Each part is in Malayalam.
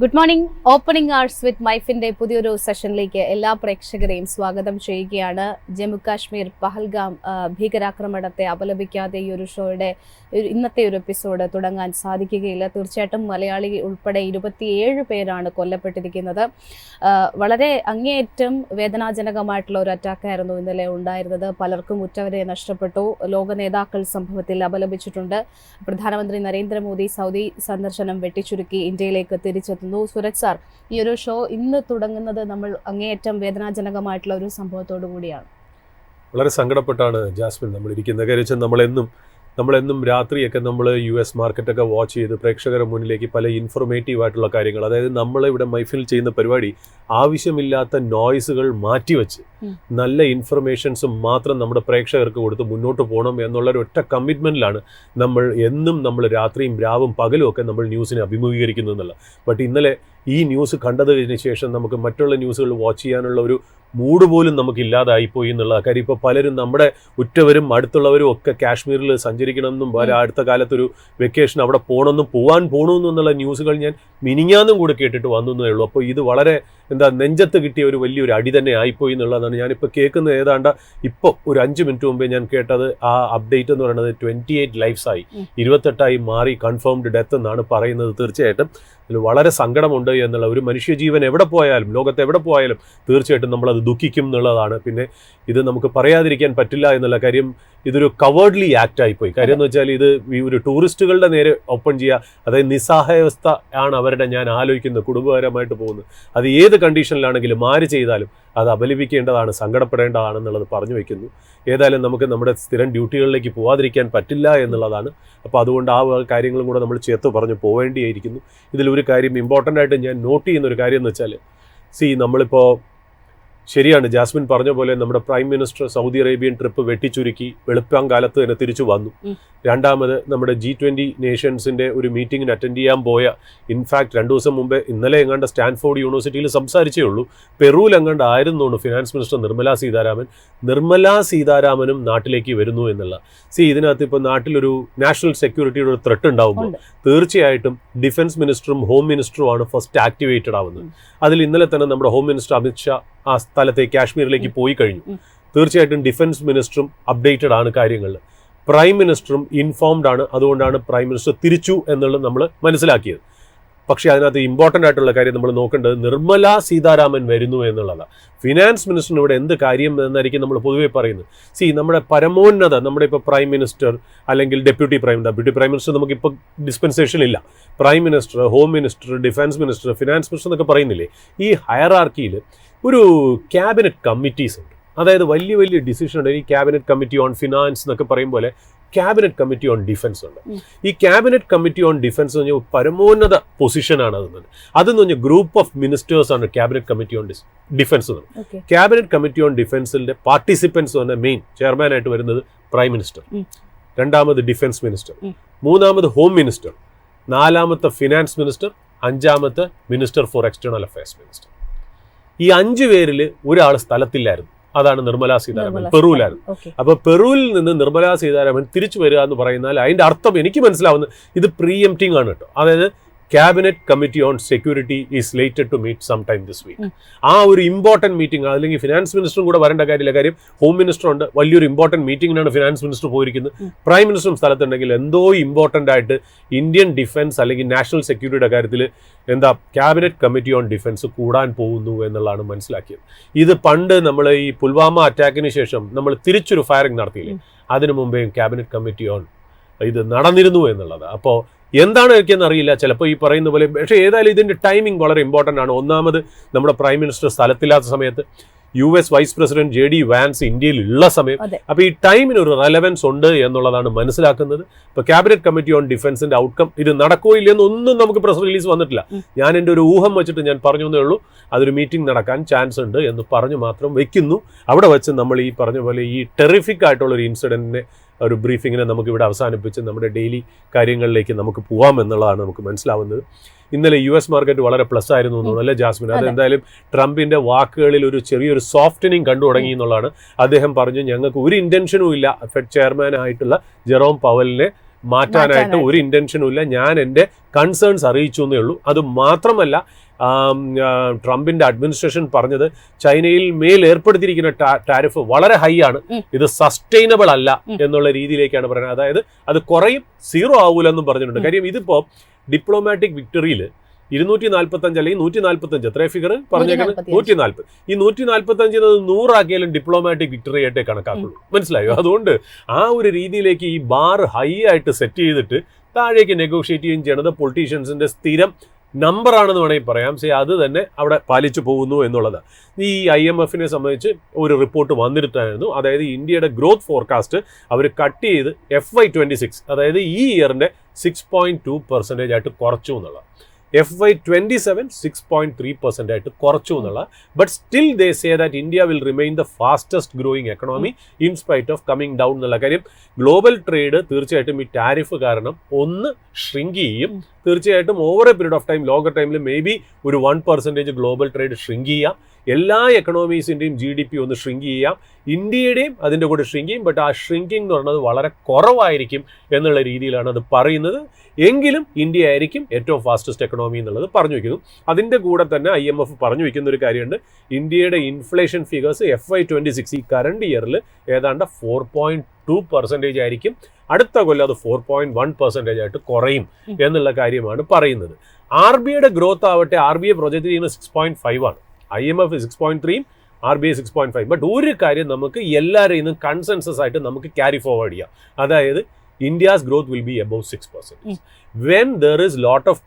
Good morning. ഓപ്പണിംഗ് ആർട്സ് വിത്ത് മൈഫിന്റെ പുതിയൊരു സെഷനിലേക്ക് എല്ലാ പ്രേക്ഷകരെയും സ്വാഗതം ചെയ്യുകയാണ്. ജമ്മു കാശ്മീർ പഹൽഗാം ഭീകരാക്രമണത്തെ അപലപിക്കാതെ ഈ ഒരു ഷോയുടെ ഇന്നത്തെ ഒരു എപ്പിസോഡ് തുടങ്ങാൻ സാധിക്കുകയില്ല. തീർച്ചയായിട്ടും മലയാളി ഉൾപ്പെടെ 27 പേരാണ് കൊല്ലപ്പെട്ടിരിക്കുന്നത്. വളരെ അങ്ങേയറ്റം വേദനാജനകമായിട്ടുള്ള ഒരു അറ്റാക്കായിരുന്നു ഇന്നലെ ഉണ്ടായിരുന്നത്. പലർക്കും ഉറ്റവരെ നഷ്ടപ്പെട്ടു. ലോക നേതാക്കൾ സംഭവത്തിൽ അപലപിച്ചിട്ടുണ്ട്. പ്രധാനമന്ത്രി നരേന്ദ്രമോദി സൗദി സന്ദർശനം വെട്ടിച്ചുരുക്കി ഇന്ത്യയിലേക്ക് തിരിച്ചെത്തുന്നു. സുരജ് സാർ, ഈ ഒരു ഷോ ഇന്ന് തുടങ്ങുന്നത് നമ്മൾ അങ്ങേയറ്റം വേദനാജനകമായിട്ടുള്ള ഒരു സംഭവത്തോടു കൂടിയാണ്. വളരെ സങ്കടപ്പെട്ടാണ് ജാസ്മിൻ നമ്മൾ ഇരിക്കുന്നത്. കാര്യം നമ്മളെന്നും രാത്രിയൊക്കെ നമ്മൾ US മാർക്കറ്റൊക്കെ വാച്ച് ചെയ്ത് പ്രേക്ഷകരുടെ മുന്നിലേക്ക് പല ഇൻഫോർമേറ്റീവ് ആയിട്ടുള്ള കാര്യങ്ങൾ, അതായത് നമ്മളിവിടെ മൈഫിൽ ചെയ്യുന്ന പരിപാടി ആവശ്യമില്ലാത്ത നോയ്സുകൾ മാറ്റിവെച്ച് നല്ല ഇൻഫർമേഷൻസ് മാത്രം നമ്മുടെ പ്രേക്ഷകർക്ക് കൊടുത്ത് മുന്നോട്ട് പോകണം എന്നുള്ളൊരു ഒറ്റ കമ്മിറ്റ്മെൻറ്റിലാണ് നമ്മൾ രാത്രിയും രാവും പകലും ഒക്കെ നമ്മൾ ന്യൂസിനെ അഭിമുഖീകരിക്കുന്നു എന്നുള്ളത്. ബട്ട് ഇന്നലെ ഈ ന്യൂസ് കണ്ടതിന് ശേഷം നമുക്ക് മറ്റുള്ള ന്യൂസുകൾ വാച്ച് ചെയ്യാനുള്ള ഒരു മൂഡ് പോലും നമുക്ക് ഇല്ലാതായിപ്പോയി എന്നുള്ള കാര്യം. ഇപ്പോൾ പലരും നമ്മുടെ ഉറ്റവരും അടുത്തുള്ളവരും ഒക്കെ കാശ്മീരിൽ സഞ്ചരിക്കണമെന്നും അടുത്ത കാലത്തൊരു വെക്കേഷൻ അവിടെ പോകണമെന്നും എന്നുള്ള ന്യൂസുകൾ ഞാൻ മിനിഞ്ഞാന്നും കൂടെ കേട്ടിട്ട് വന്നേ ഉള്ളൂ. അപ്പോൾ ഇത് വളരെ നെഞ്ചത്ത് കിട്ടിയ ഒരു വലിയൊരു അടി തന്നെ ആയിപ്പോയി എന്നുള്ളതാണ് ഞാനിപ്പോൾ കേൾക്കുന്നത്. ഏതാണ്ട് ഇപ്പോൾ ഒരു 5 മിനിറ്റ് മുമ്പേ ഞാൻ കേട്ടത് ആ അപ്ഡേറ്റ് എന്ന് പറയുന്നത് 28 ലൈഫ്സായി, 28 മാറി കൺഫേംഡ് ഡെത്ത് എന്നാണ് പറയുന്നത്. തീർച്ചയായിട്ടും അതിൽ വളരെ സങ്കടമുണ്ട് എന്നുള്ള, ഒരു മനുഷ്യജീവൻ എവിടെ പോയാലും ലോകത്ത് എവിടെ പോയാലും തീർച്ചയായിട്ടും നമ്മളത് ദുഃഖിക്കും എന്നുള്ളതാണ്. പിന്നെ ഇത് നമുക്ക് പറയാതിരിക്കാൻ പറ്റില്ല എന്നുള്ള കാര്യം. ഇതൊരു കവേർഡ്ലി ആക്ട് ആയിപ്പോയി. കാര്യം എന്ന് വെച്ചാൽ ഇത് ഒരു ടൂറിസ്റ്റുകളുടെ നേരെ ഓപ്പൺ ചെയ്യുക, അതായത് നിസ്സഹായാവസ്ഥ ആണ് അവരുടെ, ഞാൻ ആലോചിക്കുന്നത് കുടുംബപരമായിട്ട് പോകുന്നത്. അത് ഏത് കണ്ടീഷനിലാണെങ്കിലും ആര് ചെയ്താലും അത് അപലപിക്കേണ്ടതാണ്, സങ്കടപ്പെടേണ്ടതാണെന്നുള്ളത് പറഞ്ഞു വയ്ക്കുന്നു. ഏതായാലും നമുക്ക് നമ്മുടെ സ്ഥിരം ഡ്യൂട്ടികളിലേക്ക് പോകാതിരിക്കാൻ പറ്റില്ല എന്നുള്ളതാണ്. അപ്പോൾ അതുകൊണ്ട് ആ കാര്യങ്ങളും കൂടെ നമ്മൾ ചേർത്ത് പറഞ്ഞു പോവേണ്ടിയിരിക്കുന്നു. ഇതിലൊരു കാര്യം ഇമ്പോർട്ടൻ്റ് ആയിട്ട് ഞാൻ നോട്ട് ചെയ്യുന്ന ഒരു കാര്യം എന്ന് വെച്ചാൽ, നമ്മളിപ്പോൾ ശരിയാണ് ജാസ്മിൻ പറഞ്ഞ പോലെ നമ്മുടെ prime minister Saudi Arabian trip വെട്ടിച്ചുരുക്കി വെളുപ്പാങ്കാലത്ത് തന്നെ തിരിച്ചു വന്നു. രണ്ടാമത് നമ്മുടെ G20 നേഷൻസിൻ്റെ ഒരു മീറ്റിങ്ങിന് അറ്റൻഡ് ചെയ്യാൻ പോയ, ഇൻഫാക്ട് 2 ദിവസം മുമ്പേ ഇന്നലെ എങ്ങാണ്ട് സ്റ്റാൻഫോർഡ് യൂണിവേഴ്സിറ്റിയിൽ സംസാരിച്ചേ ഉള്ളൂ. പെറുവിൽ എങ്ങാണ്ട് ആയിരുന്നുകൊണ്ട് ഫിനാൻസ് മിനിസ്റ്റർ നിർമ്മലാ സീതാരാമനും നാട്ടിലേക്ക് വരുന്നു എന്നുള്ള. ഇതിനകത്ത് ഇപ്പോൾ നാട്ടിലൊരു നാഷണൽ സെക്യൂരിറ്റിയുടെ ഒരു ത്രെട്ട് ഉണ്ടാകുമ്പോൾ തീർച്ചയായിട്ടും ഡിഫൻസ് മിനിസ്റ്ററും ഹോം മിനിസ്റ്ററുമാണ് ഫസ്റ്റ് ആക്ടിവേറ്റഡ് ആവുന്നത്. അതിൽ ഇന്നലെ തന്നെ നമ്മുടെ ഹോം മിനിസ്റ്റർ അമിത്ഷാ ആ സ്ഥലത്തേക്ക് കാശ്മീരിലേക്ക് പോയി കഴിഞ്ഞു. തീർച്ചയായിട്ടും ഡിഫൻസ് മിനിസ്റ്ററും അപ്ഡേറ്റഡ് ആണ് കാര്യങ്ങളിൽ, പ്രൈം മിനിസ്റ്ററും ഇൻഫോംഡ് ആണ്. അതുകൊണ്ടാണ് പ്രൈം മിനിസ്റ്റർ തിരിച്ചു എന്നുള്ളത് നമ്മൾ മനസ്സിലാക്കിയത്. പക്ഷേ അതിനകത്ത് ഇമ്പോർട്ടൻ്റ് ആയിട്ടുള്ള കാര്യം നമ്മൾ നോക്കേണ്ടത് നിർമ്മലാ സീതാരാമൻ വരുന്നു എന്നുള്ളതാണ്. ഫിനാൻസ് മിനിസ്റ്ററിന് ഇവിടെ എന്ത് കാര്യം എന്നായിരിക്കും നമ്മൾ പൊതുവെ പറയുന്നത്. നമ്മുടെ പരമോന്നത, നമ്മുടെ ഇപ്പോൾ പ്രൈം മിനിസ്റ്റർ അല്ലെങ്കിൽ ഡെപ്യൂട്ടി പ്രൈം മിനിസ്റ്റർ നമുക്കിപ്പോൾ ഡിസ്പെൻസേഷൻ ഇല്ല. Prime minister, home minister, defence minister, finance minister എന്നൊക്കെ പറയുന്നില്ലേ, ഈ ഹയറാർക്കിയിൽ ഒരു ക്യാബിനറ്റ് കമ്മിറ്റീസ് ഉണ്ട്. അതായത് വലിയ വലിയ ഡിസിഷൻ ഉണ്ട്. ഈ ക്യാബിനറ്റ് കമ്മിറ്റി ഓൺ ഫിനാൻസ് എന്നൊക്കെ പറയും പോലെ ക്യാബിനറ്റ് കമ്മിറ്റി ഓൺ ഡിഫൻസ് ഉണ്ട്. ഈ ക്യാബിനറ്റ് കമ്മിറ്റി ഓൺ ഡിഫൻസ് എന്ന് പറഞ്ഞാൽ പരമോന്നത പൊസിഷനാണ്. അതെന്ന് പറഞ്ഞാൽ ഗ്രൂപ്പ് ഓഫ് മിനിസ്റ്റേഴ്സ് ആണ് ക്യാബിനറ്റ് കമ്മിറ്റി ഓൺ ഡിഫൻസ് എന്ന് പറയുന്നത്. ക്യാബിനറ്റ് കമ്മിറ്റി ഓൺ ഡിഫൻസിന്റെ പാർട്ടിസിപ്പൻസ് തന്നെ മെയിൻ ചെയർമാനായിട്ട് വരുന്നത് പ്രൈം മിനിസ്റ്റർ, രണ്ടാമത് ഡിഫൻസ് മിനിസ്റ്റർ, മൂന്നാമത് ഹോം മിനിസ്റ്റർ, നാലാമത്തെ ഫിനാൻസ് മിനിസ്റ്റർ, അഞ്ചാമത്തെ minister for external affairs minister. ഈ 5 പേരിൽ ഒരാൾ സ്ഥലത്തില്ലായിരുന്നു. അതാണ് നിർമ്മലാ സീതാരാമൻ. പെറുവിലായിരുന്നു. അപ്പോൾ പെറുവിൽ നിന്ന് നിർമ്മലാ സീതാരാമൻ തിരിച്ചു വരിക എന്ന് പറയുന്നാൽ അതിൻ്റെ അർത്ഥം എനിക്ക് മനസ്സിലാവുന്നത് ഇത് പ്രീഎംപ്റ്റിംഗ് ആണ് കേട്ടോ. അതായത് cabinet committee on security is slated to meet some time this week. ആ ഒരു ഇമ്പോർട്ടൻറ്റ് മീറ്റിംഗ്, അല്ലെങ്കിൽ ഫിനാൻസ് മിനിസ്റ്ററും കൂടെ വരേണ്ട കാര്യമില്ല. കാര്യം ഹോം മിനിസ്റ്റർ ഉണ്ട്, വലിയൊരു ഇമ്പോർട്ടൻറ്റ് മീറ്റിംഗിനാണ് ഫിനാൻസ് മിനിസ്റ്റർ പോയിരിക്കുന്നത്. പ്രൈം മിനിസ്റ്ററും സ്ഥലത്തുണ്ടെങ്കിൽ എന്തോ ഇമ്പോർട്ടൻ്റ് ആയിട്ട് ഇന്ത്യൻ ഡിഫൻസ് അല്ലെങ്കിൽ നാഷണൽ സെക്യൂരിറ്റിയുടെ കാര്യത്തിൽ ക്യാബിനറ്റ് കമ്മിറ്റി ഓൺ ഡിഫൻസ് കൂടാൻ പോകുന്നു എന്നുള്ളതാണ് മനസ്സിലാക്കിയത്. ഇത് പണ്ട് നമ്മൾ ഈ പുൽവാമ അറ്റാക്കിന് ശേഷം നമ്മൾ തിരിച്ചൊരു ഫയറിംഗ് നടത്തിയില്ലേ, അതിനു മുമ്പേ ക്യാബിനറ്റ് കമ്മിറ്റി ഓൺ ഇത് നടന്നിരുന്നു എന്നുള്ളത്. അപ്പോൾ എന്താണ് എനിക്കെന്ന് അറിയില്ല, ചിലപ്പോൾ ഈ പറയുന്ന പോലെ. പക്ഷേ ഏതായാലും ഇതിൻ്റെ ടൈമിംഗ് വളരെ ഇമ്പോർട്ടൻ്റ് ആണ്. ഒന്നാമത് നമ്മുടെ പ്രൈം മിനിസ്റ്റർ സ്ഥലത്തില്ലാത്ത സമയത്ത്, US vice president JD Vance ഇന്ത്യയിൽ ഉള്ള സമയം. അപ്പോൾ ഈ ടൈമിന് ഒരു റെലവൻസ് ഉണ്ട് എന്നുള്ളതാണ് മനസ്സിലാക്കുന്നത്. ഇപ്പോൾ ക്യാബിനറ്റ് കമ്മിറ്റി ഓൺ ഡിഫൻസിന്റെ ഔട്ട്കം ഇത് നടക്കോ ഇല്ലെന്നൊന്നും നമുക്ക് പ്രസ് റിലീസ് വന്നിട്ടില്ല. ഞാൻ എൻ്റെ ഒരു ഊഹം വെച്ചിട്ട് ഞാൻ പറഞ്ഞു എന്നേ ഉള്ളൂ. അതൊരു മീറ്റിംഗ് നടക്കാൻ ചാൻസ് ഉണ്ട് എന്ന് പറഞ്ഞു മാത്രം വെക്കുന്നു. അവിടെ വെച്ച് നമ്മൾ ഈ പറഞ്ഞ പോലെ ഈ ടെറിഫിക് ആയിട്ടുള്ളൊരു ഇൻസിഡൻറ്റിനെ, ഒരു ബ്രീഫിങ്ങിനെ നമുക്കിവിടെ അവസാനിപ്പിച്ച് നമ്മുടെ ഡെയിലി കാര്യങ്ങളിലേക്ക് നമുക്ക് പോകാം എന്നുള്ളതാണ് നമുക്ക് മനസ്സിലാവുന്നത്. ഇന്നലെ US മാർക്കറ്റ് വളരെ പ്ലസ് ആയിരുന്നു തോന്നുന്നു അല്ലേ ജാസ്മിൻ? അതെന്തായാലും ട്രംപിൻ്റെ വാക്കുകളിൽ ഒരു ചെറിയൊരു സോഫ്റ്റനിങ് കണ്ടു തുടങ്ങി എന്നുള്ളതാണ്. അദ്ദേഹം പറഞ്ഞു ഞങ്ങൾക്ക് ഒരു ഇൻറ്റൻഷനും ഇല്ല ഫെഡ് ചെയർമാനായിട്ടുള്ള ജെറോം പവലിനെ മാറ്റാനായിട്ട് ഒരു ഇൻറ്റൻഷനും ഇല്ല. ഞാൻ എൻ്റെ കൺസേൺസ് അറിയിച്ചു എന്നേ ഉള്ളൂ. അത് മാത്രമല്ല, ട്രംപിന്റെ അഡ്മിനിസ്ട്രേഷൻ പറഞ്ഞത് ചൈനയിൽ മേൽ ഏർപ്പെടുത്തിയിരിക്കുന്ന ടാരിഫ് വളരെ ഹൈ ആണ്, ഇത് സസ്റ്റൈനബിൾ അല്ല എന്നുള്ള രീതിയിലേക്കാണ് പറയുന്നത്. അതായത് അത് കുറയും, സീറോ ആവൂലെന്നും പറഞ്ഞിട്ടുണ്ട്. കാര്യം ഇതിപ്പോ ഡിപ്ലോമാറ്റിക് വിക്ടറിയിൽ 245 അല്ലെങ്കിൽ 145 എത്ര ഫിഗർ പറഞ്ഞേക്കുന്നത് 140. ഈ 145 100 ആക്കിയാലും ഡിപ്ലോമാറ്റിക് വിക്ടറി ആയിട്ടേ കണക്കാക്കുള്ളൂ. മനസ്സിലായോ? അതുകൊണ്ട് ആ ഒരു രീതിയിലേക്ക് ഈ ബാർ ഹൈ ആയിട്ട് സെറ്റ് ചെയ്തിട്ട് താഴേക്ക് നെഗോഷിയേറ്റ് ചെയ്യുകയും ചെയ്യണത് പൊളിറ്റീഷ്യൻസിന്റെ സ്ഥിരം നമ്പറാണെന്ന് വേണമെങ്കിൽ പറയാം. അത് തന്നെ അവിടെ പാലിച്ചു പോകുന്നു എന്നുള്ളത്. ഈ IMFനെ സംബന്ധിച്ച് ഒരു റിപ്പോർട്ട് വന്നിട്ടായിരുന്നു. അതായത് ഇന്ത്യയുടെ ഗ്രോത്ത് ഫോർകാസ്റ്റ് അവർ കട്ട് ചെയ്ത് FY26, അതായത് ഈ ഇയറിന്റെ 6.2% ആയിട്ട് കുറച്ചു എന്നുള്ള, FY27 6.3% ആയിട്ട് കുറച്ചു എന്നുള്ള. But still they say that India will remain the fastest growing economy in spite of coming down എന്നുള്ള കാര്യം. ഗ്ലോബൽ ട്രേഡ് തീർച്ചയായിട്ടും ഈ ടാരിഫ് കാരണം ഒന്ന് ഷ്രിങ്ക് ചെയ്യും. തീർച്ചയായിട്ടും over A period of time, longer ടൈമിൽ മേ ബി ഒരു 1% ഗ്ലോബൽ ട്രേഡ് ഷ്രിങ്ക് ചെയ്യാം. എല്ലാ എക്കണോമീസിൻ്റെയും GDP ഒന്ന് ഷ്രിങ്ക് ചെയ്യാം, ഇന്ത്യയുടെയും അതിൻ്റെ കൂടെ ഷ്രിങ്ക് ചെയ്യും. ബട്ട് ആ ഷ്രിങ്കിങ് എന്ന് പറയുന്നത് വളരെ കുറവായിരിക്കും എന്നുള്ള രീതിയിലാണ് അത് പറയുന്നത്. എങ്കിലും ഇന്ത്യ ആയിരിക്കും ഏറ്റവും ഫാസ്റ്റസ്റ്റ് എക്കണോമി എന്നുള്ളത് പറഞ്ഞു വയ്ക്കുന്നു. അതിൻ്റെ കൂടെ തന്നെ IMF പറഞ്ഞു വയ്ക്കുന്ന ഒരു കാര്യമുണ്ട്. ഇന്ത്യയുടെ ഇൻഫ്ലേഷൻ ഫിഗേഴ്സ് FY26 ഈ കറണ്ട് ഇയറിൽ ഏതാണ്ട് 4.2% ആയിരിക്കും. അടുത്ത കൊല്ലം അത് 4.1% ആയിട്ട് കുറയും എന്നുള്ള കാര്യമാണ് പറയുന്നത്. RBIയുടെ ഗ്രോത്ത് ആവട്ടെ, RBI പ്രൊജക്റ്റ് ചെയ്യുന്ന 6.5 ആണ്, IMF 6.3, RBI 6.5. ബട്ട് ഒരു കാര്യം നമുക്ക് എല്ലാവരെയും നിന്നും കൺസെൻസസ് ആയിട്ട് നമുക്ക് ക്യാരി ഫോർവേഡ് ചെയ്യാം. അതായത് India's growth will be above 6%. When there is lot of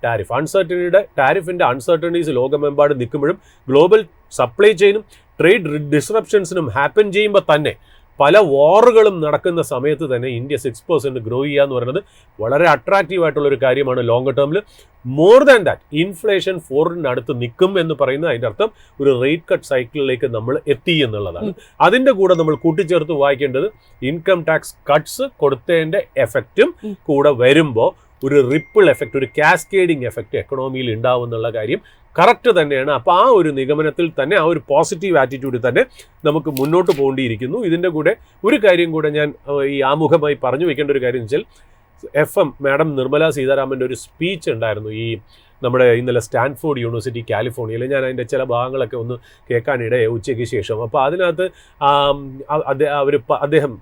ടാരിഫിന്റെ അൺസർട്ടനിറ്റീസ് ലോകമെമ്പാടും നിൽക്കുമ്പോഴും ഗ്ലോബൽ സപ്ലൈ ചെയിനും ട്രേഡ് ഡിസ്റപ്ഷൻസിനും ഹാപ്പൻ ചെയ്യുമ്പോൾ തന്നെ, പല വാറുകളും നടക്കുന്ന സമയത്ത് തന്നെ ഇന്ത്യ 6% ഗ്രോ ചെയ്യുക എന്ന് പറയുന്നത് വളരെ അട്രാക്റ്റീവ് ആയിട്ടുള്ള ഒരു കാര്യമാണ് ലോങ് ടേമിൽ. മോർ ദാൻ ദാറ്റ്, ഇൻഫ്ലേഷൻ 4 അടുത്ത് നിൽക്കും എന്ന് പറയുന്നത് അതിൻ്റെ അർത്ഥം ഒരു റേറ്റ് കട്ട് സൈക്കിളിലേക്ക് നമ്മൾ എത്തി എന്നുള്ളതാണ്. അതിൻ്റെ കൂടെ നമ്മൾ കൂട്ടിച്ചേർത്ത് വായിക്കേണ്ടത് ഇൻകം ടാക്സ് കട്ട്സ് കൊടുത്തതിൻ്റെ എഫക്റ്റും കൂടെ വരുമ്പോൾ ഒരു റിപ്പിൾ എഫക്റ്റ്, ഒരു കാസ്കേഡിങ് എഫക്റ്റ് എക്കണോമിയിൽ ഉണ്ടാവും എന്നുള്ള കാര്യം കറക്റ്റ് തന്നെയാണ്. അപ്പോൾ ആ ഒരു നിഗമനത്തിൽ തന്നെ, ആ ഒരു പോസിറ്റീവ് ആറ്റിറ്റ്യൂഡിൽ തന്നെ നമുക്ക് മുന്നോട്ട് പോകേണ്ടിയിരിക്കുന്നു. ഇതിൻ്റെ കൂടെ ഒരു കാര്യം കൂടെ ഞാൻ ഈ ആമുഖമായി പറഞ്ഞു വെക്കേണ്ട ഒരു കാര്യം എന്ന് വെച്ചാൽ, മാഡം നിർമ്മല സീതാരാമൻ്റെ ഒരു സ്പീച്ച് ഉണ്ടായിരുന്നു ഈ നമ്മുടെ ഇന്നലെ സ്റ്റാൻഫോർഡ് യൂണിവേഴ്സിറ്റി കാലിഫോർണിയയിൽ. ഞാൻ അതിൻ്റെ ചില ഭാഗങ്ങളൊക്കെ ഒന്ന് കേൾക്കാനിടയെ ഉച്ചയ്ക്ക് ശേഷം. അപ്പോൾ അതിനകത്ത് അദ്ദേഹം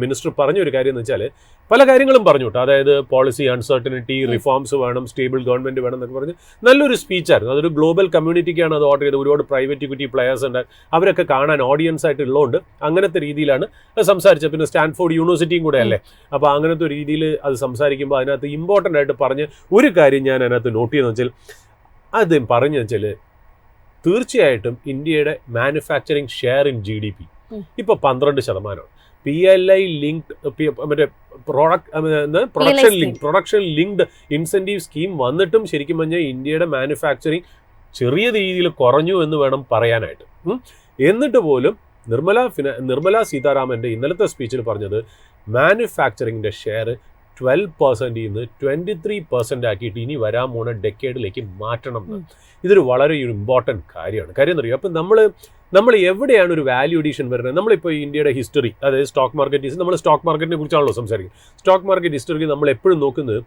മിനിസ്റ്റർ പറഞ്ഞൊരു കാര്യം എന്ന് വെച്ചാൽ, പല കാര്യങ്ങളും പറഞ്ഞു കേട്ടോ. അതായത് പോളിസി അൺസർട്ടനിറ്റി, റിഫോംസ് വേണം, സ്റ്റേബിൾ ഗവൺമെൻറ് വേണം എന്നൊക്കെ പറഞ്ഞ് നല്ലൊരു സ്പീച്ചായിരുന്നു. അതൊരു ഗ്ലോബൽ കമ്മ്യൂണിറ്റിക്കാണ് അത് ഓർഡർ ചെയ്തത്. ഒരുപാട് പ്രൈവറ്റ് ഇക്വിറ്റി പ്ലെയേഴ്സ് ഉണ്ട്, അവരൊക്കെ കാണാൻ ഓഡിയൻസ് ആയിട്ട് ഉള്ളതുകൊണ്ട് അങ്ങനത്തെ രീതിയിലാണ് സംസാരിച്ചത്. പിന്നെ സ്റ്റാൻഫോർഡ് യൂണിവേഴ്സിറ്റിയും കൂടെ അല്ലേ, അപ്പോൾ അങ്ങനത്തെ ഒരു രീതിയിൽ അത് സംസാരിക്കുമ്പോൾ അതിനകത്ത് ഇമ്പോർട്ടൻ്റ് ആയിട്ട് പറഞ്ഞ് ഒരു കാര്യം ഞാൻ അതിനകത്ത് നോട്ട് ചെയ്തെന്ന് വെച്ചാൽ, അദ്ദേഹം പറഞ്ഞു വെച്ചാൽ തീർച്ചയായിട്ടും ഇന്ത്യയുടെ മാനുഫാക്ചറിങ് ഷെയർ ഇൻ GDP ഇപ്പോൾ 12%. PLI ലിങ്ക്ഡ് മറ്റേ പ്രൊഡക്ഷൻ ലിങ്ക്ഡ് ഇൻസെൻറ്റീവ് സ്കീം വന്നിട്ടും ശരിക്കും പറഞ്ഞാൽ ഇന്ത്യയുടെ മാനുഫാക്ചറിങ് ചെറിയ രീതിയിൽ കുറഞ്ഞു എന്ന് വേണം പറയാനായിട്ട്. എന്നിട്ട് പോലും നിർമ്മല സീതാരാമൻ്റെ ഇന്നലത്തെ സ്പീച്ചിൽ പറഞ്ഞത് മാനുഫാക്ചറിങ്ങിൻ്റെ ഷെയർ 12% നിന്ന് 23% ആക്കിയിട്ട് ഇനി വരാൻ പോണ ഡെക്കേഡിലേക്ക് മാറ്റണം എന്ന്. ഇതൊരു വളരെ ഒരു ഇമ്പോർട്ടൻറ്റ് കാര്യമാണ്. കാര്യം എന്നറിയാം, അപ്പം നമ്മൾ എവിടെയാണ് ഒരു വാല്യൂ അഡീഷൻ വരുന്നത്? നമ്മളിപ്പോൾ ഇന്ത്യയുടെ ഹിസ്റ്ററി, അതായത് സ്റ്റോക്ക് മാർക്കറ്റിനെ കുറിച്ചാണല്ലോ സംസാരിക്കുന്നത്. സ്റ്റോക്ക് മാർക്കറ്റ് ഹിസ്റ്ററിക്ക് നമ്മൾ എപ്പോഴും നോക്കുന്നത്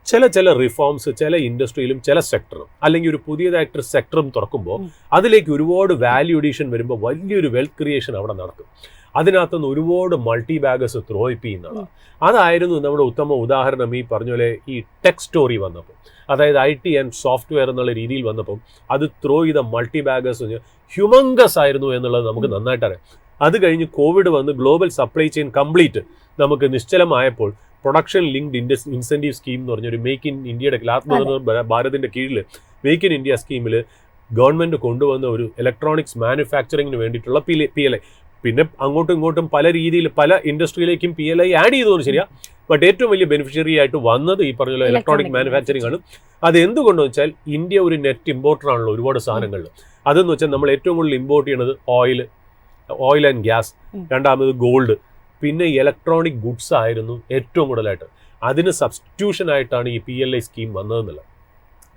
ചില റിഫോംസ് ചില ഇൻഡസ്ട്രിയിലും ചില സെക്ടറും അല്ലെങ്കിൽ ഒരു പുതിയതായിട്ടൊരു സെക്ടറും തുറക്കുമ്പോൾ അതിലേക്ക് ഒരുപാട് വാല്യൂ അഡീഷൻ വരുമ്പോൾ വലിയൊരു വെൽത്ത് ക്രിയേഷൻ അവിടെ നടക്കും. അതിനകത്തുനിന്ന് ഒരുപാട് മൾട്ടി ബാഗേഴ്സ് ത്രോ ചെയ്യുന്നതാണ്. അതായിരുന്നു നമ്മുടെ ഉത്തമ ഉദാഹരണം ഈ പറഞ്ഞ പോലെ ഈ ടെക് സ്റ്റോറി വന്നപ്പോൾ, അതായത് IT ആൻഡ് സോഫ്റ്റ്വെയർ എന്നുള്ള രീതിയിൽ വന്നപ്പോൾ അത് ത്രോ ചെയ്ത മൾട്ടി ബാഗേഴ്സ് ഹ്യൂമങ്കസ് ആയിരുന്നു എന്നുള്ളത് നമുക്ക് നന്നായിട്ട് അറിയാം. അത് കഴിഞ്ഞ് കോവിഡ് വന്ന് ഗ്ലോബൽ സപ്ലൈ ചെയിൻ കംപ്ലീറ്റ് നമുക്ക് നിശ്ചലമായപ്പോൾ പ്രൊഡക്ഷൻ ലിങ്ക്ഡ് ഇൻസെൻറ്റീവ് സ്കീം എന്ന് പറഞ്ഞൊരു മേക്ക് ഇൻ ഇന്ത്യയുടെ ആത്മനിർഭർ ഭാരതിൻ്റെ കീഴിൽ മേക്ക് ഇൻ ഇന്ത്യ സ്കീമിൽ ഗവൺമെൻറ് കൊണ്ടുവന്ന ഒരു ഇലക്ട്രോണിക്സ് മാനുഫാക്ചറിങ്ങിന് വേണ്ടിയിട്ടുള്ള PLI. പിന്നെ അങ്ങോട്ടും ഇങ്ങോട്ടും പല രീതിയിൽ പല ഇൻഡസ്ട്രിയിലേക്കും PLI ആഡ് ചെയ്തോന്ന് ശരിയാ. ബട്ട് ഏറ്റവും വലിയ ബെനിഫിഷ്യറി ആയിട്ട് വന്നത് ഈ പറഞ്ഞ ഇലക്ട്രോണിക് മാനുഫാക്ചറിംഗ് ആണ്. അത് എന്തുകൊണ്ടെന്ന് വെച്ചാൽ ഇന്ത്യ ഒരു നെറ്റ് ഇമ്പോർട്ടർ ആണല്ലോ ഒരുപാട് സാധനങ്ങളിൽ. അതെന്ന് വെച്ചാൽ നമ്മൾ ഏറ്റവും കൂടുതൽ ഇമ്പോർട്ട് ചെയ്യുന്നത് ഓയിൽ ആൻഡ് ഗ്യാസ്, രണ്ടാമത് ഗോൾഡ്, പിന്നെ ഇലക്ട്രോണിക് ഗുഡ്സ് ആയിരുന്നു ഏറ്റവും കൂടുതലായിട്ട്. അതിന് സബ്സ്റ്റിറ്റ്യൂഷൻ ആയിട്ടാണ് ഈ PLI സ്കീം വന്നതെന്നുള്ളത്.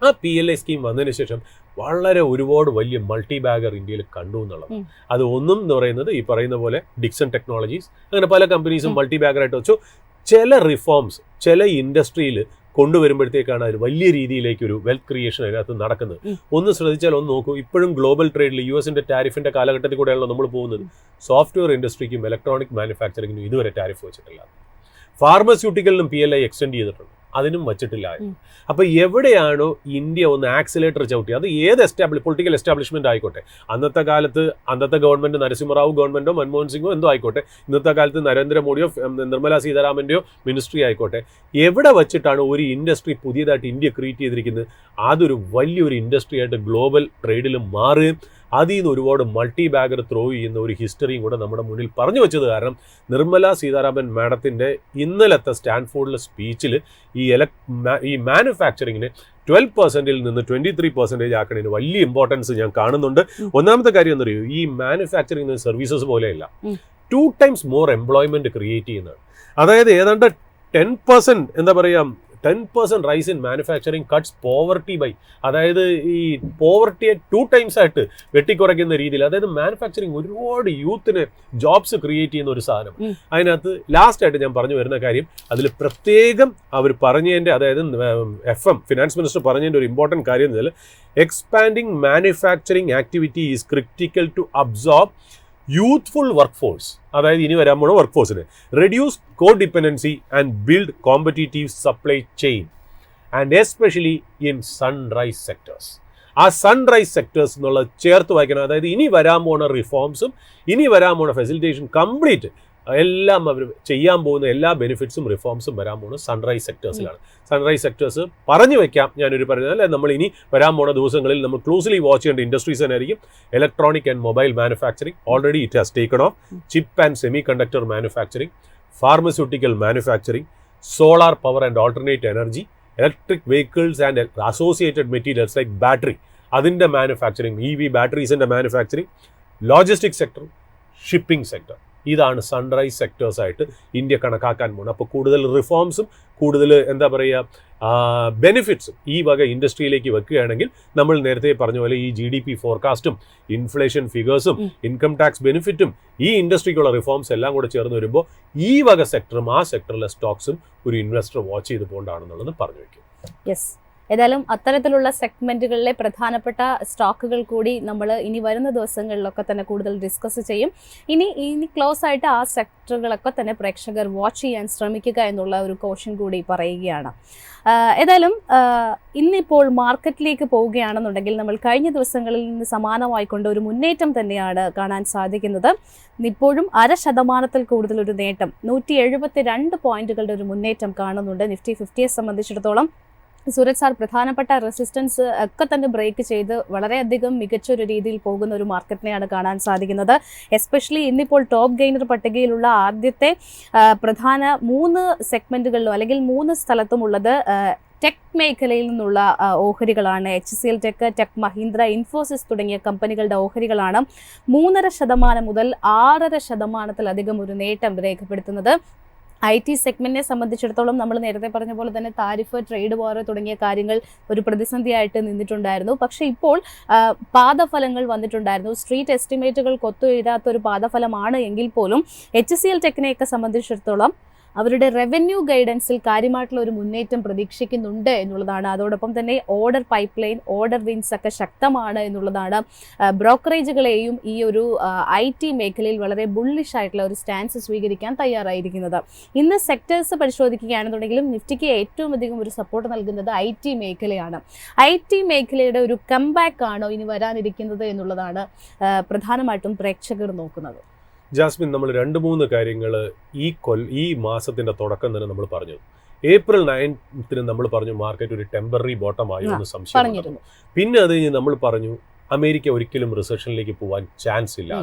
ആ PLI സ്കീം വന്നതിന് ശേഷം വളരെ ഒരുപാട് വലിയ മൾട്ടി ബാഗർ ഇന്ത്യയിൽ കണ്ടു എന്നുള്ളത്. അത് ഒന്നും എന്ന് പറയുന്നത് ഈ പറയുന്ന പോലെ ഡിക്സൺ ടെക്നോളജീസ്, അങ്ങനെ പല കമ്പനീസും മൾട്ടി ബാഗറായിട്ട് വെച്ചു. ചില റിഫോംസ് ചില ഇൻഡസ്ട്രിയിൽ കൊണ്ടുവരുമ്പോഴത്തേക്കാണ് അതിൽ വലിയ രീതിയിലേക്ക് ഒരു വെൽത്ത് ക്രിയേഷൻ അതിനകത്ത് നടക്കുന്നത്. ഒന്ന് ശ്രദ്ധിച്ചാൽ ഒന്ന് നോക്കൂ, ഇപ്പോഴും ഗ്ലോബൽ ട്രേഡിൽ യുഎസിന്റെ ടാരിഫിന്റെ കാലഘട്ടത്തിൽ കൂടെയാണല്ലോ നമ്മൾ പോകുന്നത്. സോഫ്റ്റ്വെയർ ഇൻഡസ്ട്രിക്കും ഇലക്ട്രോണിക് മാനുഫാക്ചറിങ്ങിനും ഇതുവരെ ടാരിഫ് വെച്ചിട്ടില്ല. ഫാർമസ്യൂട്ടിക്കലിനും PLI എക്സ്റ്റെൻഡ് ചെയ്തിട്ടുണ്ട്, അതിനും വച്ചിട്ടില്ല. അപ്പോൾ എവിടെയാണോ ഇന്ത്യ ഒന്ന് ആക്സിലേറ്റർ ചവിട്ടി, അത് ഏത് പൊളിറ്റിക്കൽ എസ്റ്റാബ്ലിഷ്മെന്റ് ആയിക്കോട്ടെ, അന്നത്തെ ഗവൺമെന്റ് നരസിംഹറാവു ഗവൺമെന്റോ മൻമോഹൻ സിംഗോ എന്തോ ആയിക്കോട്ടെ, ഇന്നത്തെ കാലത്ത് നരേന്ദ്രമോദിയോ നിർമ്മല സീതാരാമന്റെയോ മിനിസ്ട്രി ആയിക്കോട്ടെ, എവിടെ വച്ചിട്ടാണ് ഒരു ഇൻഡസ്ട്രി പുതിയതായിട്ട് ഇന്ത്യ ക്രിയേറ്റ് ചെയ്തിരിക്കുന്നത്, അതൊരു വലിയൊരു ഇൻഡസ്ട്രി ആയിട്ട് ഗ്ലോബൽ ട്രേഡിൽ മാറുകയും അതിൽ നിന്ന് ഒരുപാട് മൾട്ടി ബാഗർ ത്രോ ചെയ്യുന്ന ഒരു ഹിസ്റ്ററിയും കൂടെ നമ്മുടെ മുന്നിൽ പറഞ്ഞു വെച്ചത് കാരണം നിർമ്മല സീതാരാമൻ മാഡത്തിൻ്റെ ഇന്നലത്തെ സ്റ്റാൻഫോർഡിലെ സ്പീച്ചിൽ ഈ മാനുഫാക്ചറിങ്ങിന് 12% നിന്ന് 23% ആക്കണതിന് വലിയ ഇമ്പോർട്ടൻസ് ഞാൻ കാണുന്നുണ്ട്. ഒന്നാമത്തെ കാര്യം എന്നറിയൂ, ഈ മാനുഫാക്ചറിങ് സർവീസസ് പോലെയല്ല, 2 times മോർ എംപ്ലോയ്മെന്റ് ക്രിയേറ്റ് ചെയ്യുന്നതാണ്. അതായത് ഏതാണ്ട് 10% എന്താ പറയുക, 10% rise in manufacturing cuts poverty by, അതായത് ഈ പോവർട്ടിയെ 2 times ആയിട്ട് വെട്ടിക്കുറയ്ക്കുന്ന രീതിയിൽ, അതായത് മാനുഫാക്ചറിങ് ഒരുപാട് യൂത്തിന് ജോബ്സ് ക്രിയേറ്റ് ചെയ്യുന്ന ഒരു സാധനം. അതിനകത്ത് ലാസ്റ്റ് ആയിട്ട് ഞാൻ പറഞ്ഞു വരുന്ന കാര്യം, അതിൽ പ്രത്യേകം അവർ പറഞ്ഞതിൻ്റെ, അതായത് ഫിനാൻസ് മിനിസ്റ്റർ പറഞ്ഞതിൻ്റെ ഒരു ഇമ്പോർട്ടൻറ്റ് കാര്യം എന്ന് വെച്ചാൽ, expanding manufacturing activity is critical to absorb youthful work force, അതായത് ഇനി വരാൻ പോണ വർക്ക് ഫോഴ്സിന്, reduce co dependency and build competitive supply chain and especially in sunrise sectors. ആ സൺറൈസ് സെക്ടേഴ്സ് എന്നുള്ള ചേർത്ത് വായിക്കണം. അതായത് ഇനി വരാൻ പോണ റിഫോംസും ഇനി വരാൻ പോണ ഫെസിലിറ്റേഷൻ കംപ്ലീറ്റ് എല്ലാം അവർ ചെയ്യാൻ പോകുന്ന എല്ലാ ബെനിഫിറ്റ്സും റിഫോംസും വരാൻ പോകുന്നത് സൺറൈസ് സെക്ടേഴ്സിലാണ്. സൺറൈസ് സെക്ടേഴ്സ് പറഞ്ഞു വെക്കാം, ഞാനൊരു പറഞ്ഞത് അല്ലെ, നമ്മൾ ഇനി വരാൻ പോണ ദിവസങ്ങളിൽ നമ്മൾ ക്ലോസ്ലി വാച്ച് ചെയ്യേണ്ട ഇൻഡസ്ട്രീസ് തന്നെയായിരിക്കും electronic and mobile manufacturing, already it has taken off, chip and semi conductor manufacturing, pharmaceutical manufacturing, solar power and alternate energy, electric vehicles and associated materials like battery, അതിൻ്റെ മാനുഫാക്ചറിങ്, EV ബാറ്ററീസിൻ്റെ manufacturing, logistic sector, shipping sector. ഇതാണ് സൺറൈസ് സെക്ടേഴ്സായിട്ട് ഇന്ത്യ കണക്കാക്കാൻ പോകുന്നത്. അപ്പോൾ കൂടുതൽ റിഫോംസും കൂടുതൽ എന്താ പറയുക ബെനിഫിറ്റ്സും ഈ വക ഇൻഡസ്ട്രിയിലേക്ക് വെക്കുകയാണെങ്കിൽ, നമ്മൾ നേരത്തെ പറഞ്ഞ പോലെ ഈ GDP ഫോർകാസ്റ്റും ഇൻഫ്ലേഷൻ ഫിഗേഴ്സും ഇൻകം ടാക്സ് ബെനിഫിറ്റും ഈ ഇൻഡസ്ട്രിക്കുള്ള റിഫോംസ് എല്ലാം കൂടെ ചേർന്ന് വരുമ്പോൾ ഈ വക സെക്ടറും ആ സെക്ടറിലെ സ്റ്റോക്സും ഒരു ഇൻവെസ്റ്റർ വാച്ച് ചെയ്ത് പോകേണ്ടതാണെന്നുള്ളത് പറഞ്ഞു വയ്ക്കും. യെസ്, ഏതായാലും അത്തരത്തിലുള്ള സെഗ്മെന്റുകളിലെ പ്രധാനപ്പെട്ട സ്റ്റോക്കുകൾ കൂടി നമ്മൾ ഇനി വരുന്ന ദിവസങ്ങളിലൊക്കെ തന്നെ കൂടുതൽ ഡിസ്കസ് ചെയ്യും. ഇനി ക്ലോസ് ആയിട്ട് ആ സെക്ടറുകളൊക്കെ തന്നെ പ്രേക്ഷകർ വാച്ച് ചെയ്യാൻ ശ്രമിക്കുക എന്നുള്ള ഒരു കോഷൻ കൂടി പറയുകയാണ്. ഏതായാലും ഇന്നിപ്പോൾ മാർക്കറ്റിലേക്ക് പോവുകയാണെന്നുണ്ടെങ്കിൽ നമ്മൾ കഴിഞ്ഞ ദിവസങ്ങളിൽ നിന്ന് സമാനമായിക്കൊണ്ട് ഒരു മുന്നേറ്റം തന്നെയാണ് കാണാൻ സാധിക്കുന്നത്. ഇപ്പോഴും 0.5% കൂടുതൽ ഒരു നേട്ടം, 172 പോയിന്റുകളുടെ ഒരു മുന്നേറ്റം കാണുന്നുണ്ട് നിഫ്റ്റി 50യെ സംബന്ധിച്ചിടത്തോളം. സൂരജ് സാർ, പ്രധാനപ്പെട്ട റെസിസ്റ്റൻസ് ഒക്കെ തന്നെ ബ്രേക്ക് ചെയ്ത് വളരെയധികം മികച്ചൊരു രീതിയിൽ പോകുന്ന ഒരു മാർക്കറ്റിനെയാണ് കാണാൻ സാധിക്കുന്നത്. എസ്പെഷ്യലി ഇന്നിപ്പോൾ ടോപ്പ് ഗെയിനർ പട്ടികയിലുള്ള ആദ്യത്തെ പ്രധാന 3 സെഗ്മെന്റുകളിലും അല്ലെങ്കിൽ 3 സ്ഥലത്തും ഉള്ളത് ടെക് മേഖലയിൽ നിന്നുള്ള ഓഹരികളാണ്. HCL tech, tech Mahindra, Infosys തുടങ്ങിയ കമ്പനികളുടെ ഓഹരികളാണ് 3.5% മുതൽ 6.5% ഒരു നേട്ടം രേഖപ്പെടുത്തുന്നത്. IT സെഗ്മെന്റിനെ സംബന്ധിച്ചിടത്തോളം നമ്മൾ നേരത്തെ പറഞ്ഞ പോലെ തന്നെ താരിഫ്, ട്രേഡ് വാർ തുടങ്ങിയ കാര്യങ്ങൾ ഒരു പ്രതിസന്ധിയായിട്ട് നിന്നിട്ടുണ്ടായിരുന്നു. പക്ഷേ ഇപ്പോൾ പാദഫലങ്ങൾ വന്നിട്ടുണ്ടായിരുന്നു. സ്ട്രീറ്റ് എസ്റ്റിമേറ്റുകൾക്ക് ഒത്തുവരാത്ത ഒരു പാദഫലമാണ് എങ്കിൽ പോലും HCL ടെക്കിനെയൊക്കെ സംബന്ധിച്ചിടത്തോളം അവരുടെ റവന്യൂ ഗൈഡൻസിൽ കാര്യമായിട്ടുള്ള ഒരു മുന്നേറ്റം പ്രതീക്ഷിക്കുന്നുണ്ട് എന്നുള്ളതാണ്. അതോടൊപ്പം തന്നെ order pipeline, order wins ഒക്കെ ശക്തമാണ് എന്നുള്ളതാണ്. ബ്രോക്കറേജുകളെയും ഈ ഒരു IT മേഖലയിൽ വളരെ ബുള്ളിഷ് ആയിട്ടുള്ള ഒരു സ്റ്റാൻസ് സ്വീകരിക്കാൻ തയ്യാറായിരിക്കുന്നത്. ഇന്ന് സെക്ടേഴ്സ് പരിശോധിക്കുകയാണെന്നുണ്ടെങ്കിലും നിഫ്റ്റിക്ക് ഏറ്റവും അധികം ഒരു സപ്പോർട്ട് നൽകുന്നത് IT മേഖലയാണ്. IT മേഖലയുടെ ഒരു കംബാക്ക് ആണോ ഇനി വരാനിരിക്കുന്നത് എന്നുള്ളതാണ് പ്രധാനമായിട്ടും പ്രേക്ഷകർ നോക്കുന്നത്. ജാസ്മിൻ, നമ്മൾ 2-3 കാര്യങ്ങൾ ഈ മാസത്തിൻ്റെ തുടക്കം തന്നെ നമ്മൾ പറഞ്ഞു. April 9th നമ്മൾ പറഞ്ഞു മാർക്കറ്റ് ഒരു ടെമ്പററി ബോട്ടം ആയോ എന്ന് സംശയം. പിന്നെ അത് കഴിഞ്ഞ് നമ്മൾ പറഞ്ഞു അമേരിക്ക ഒരിക്കലും റിസഷനിലേക്ക് പോകാൻ ചാൻസ് ഇല്ല.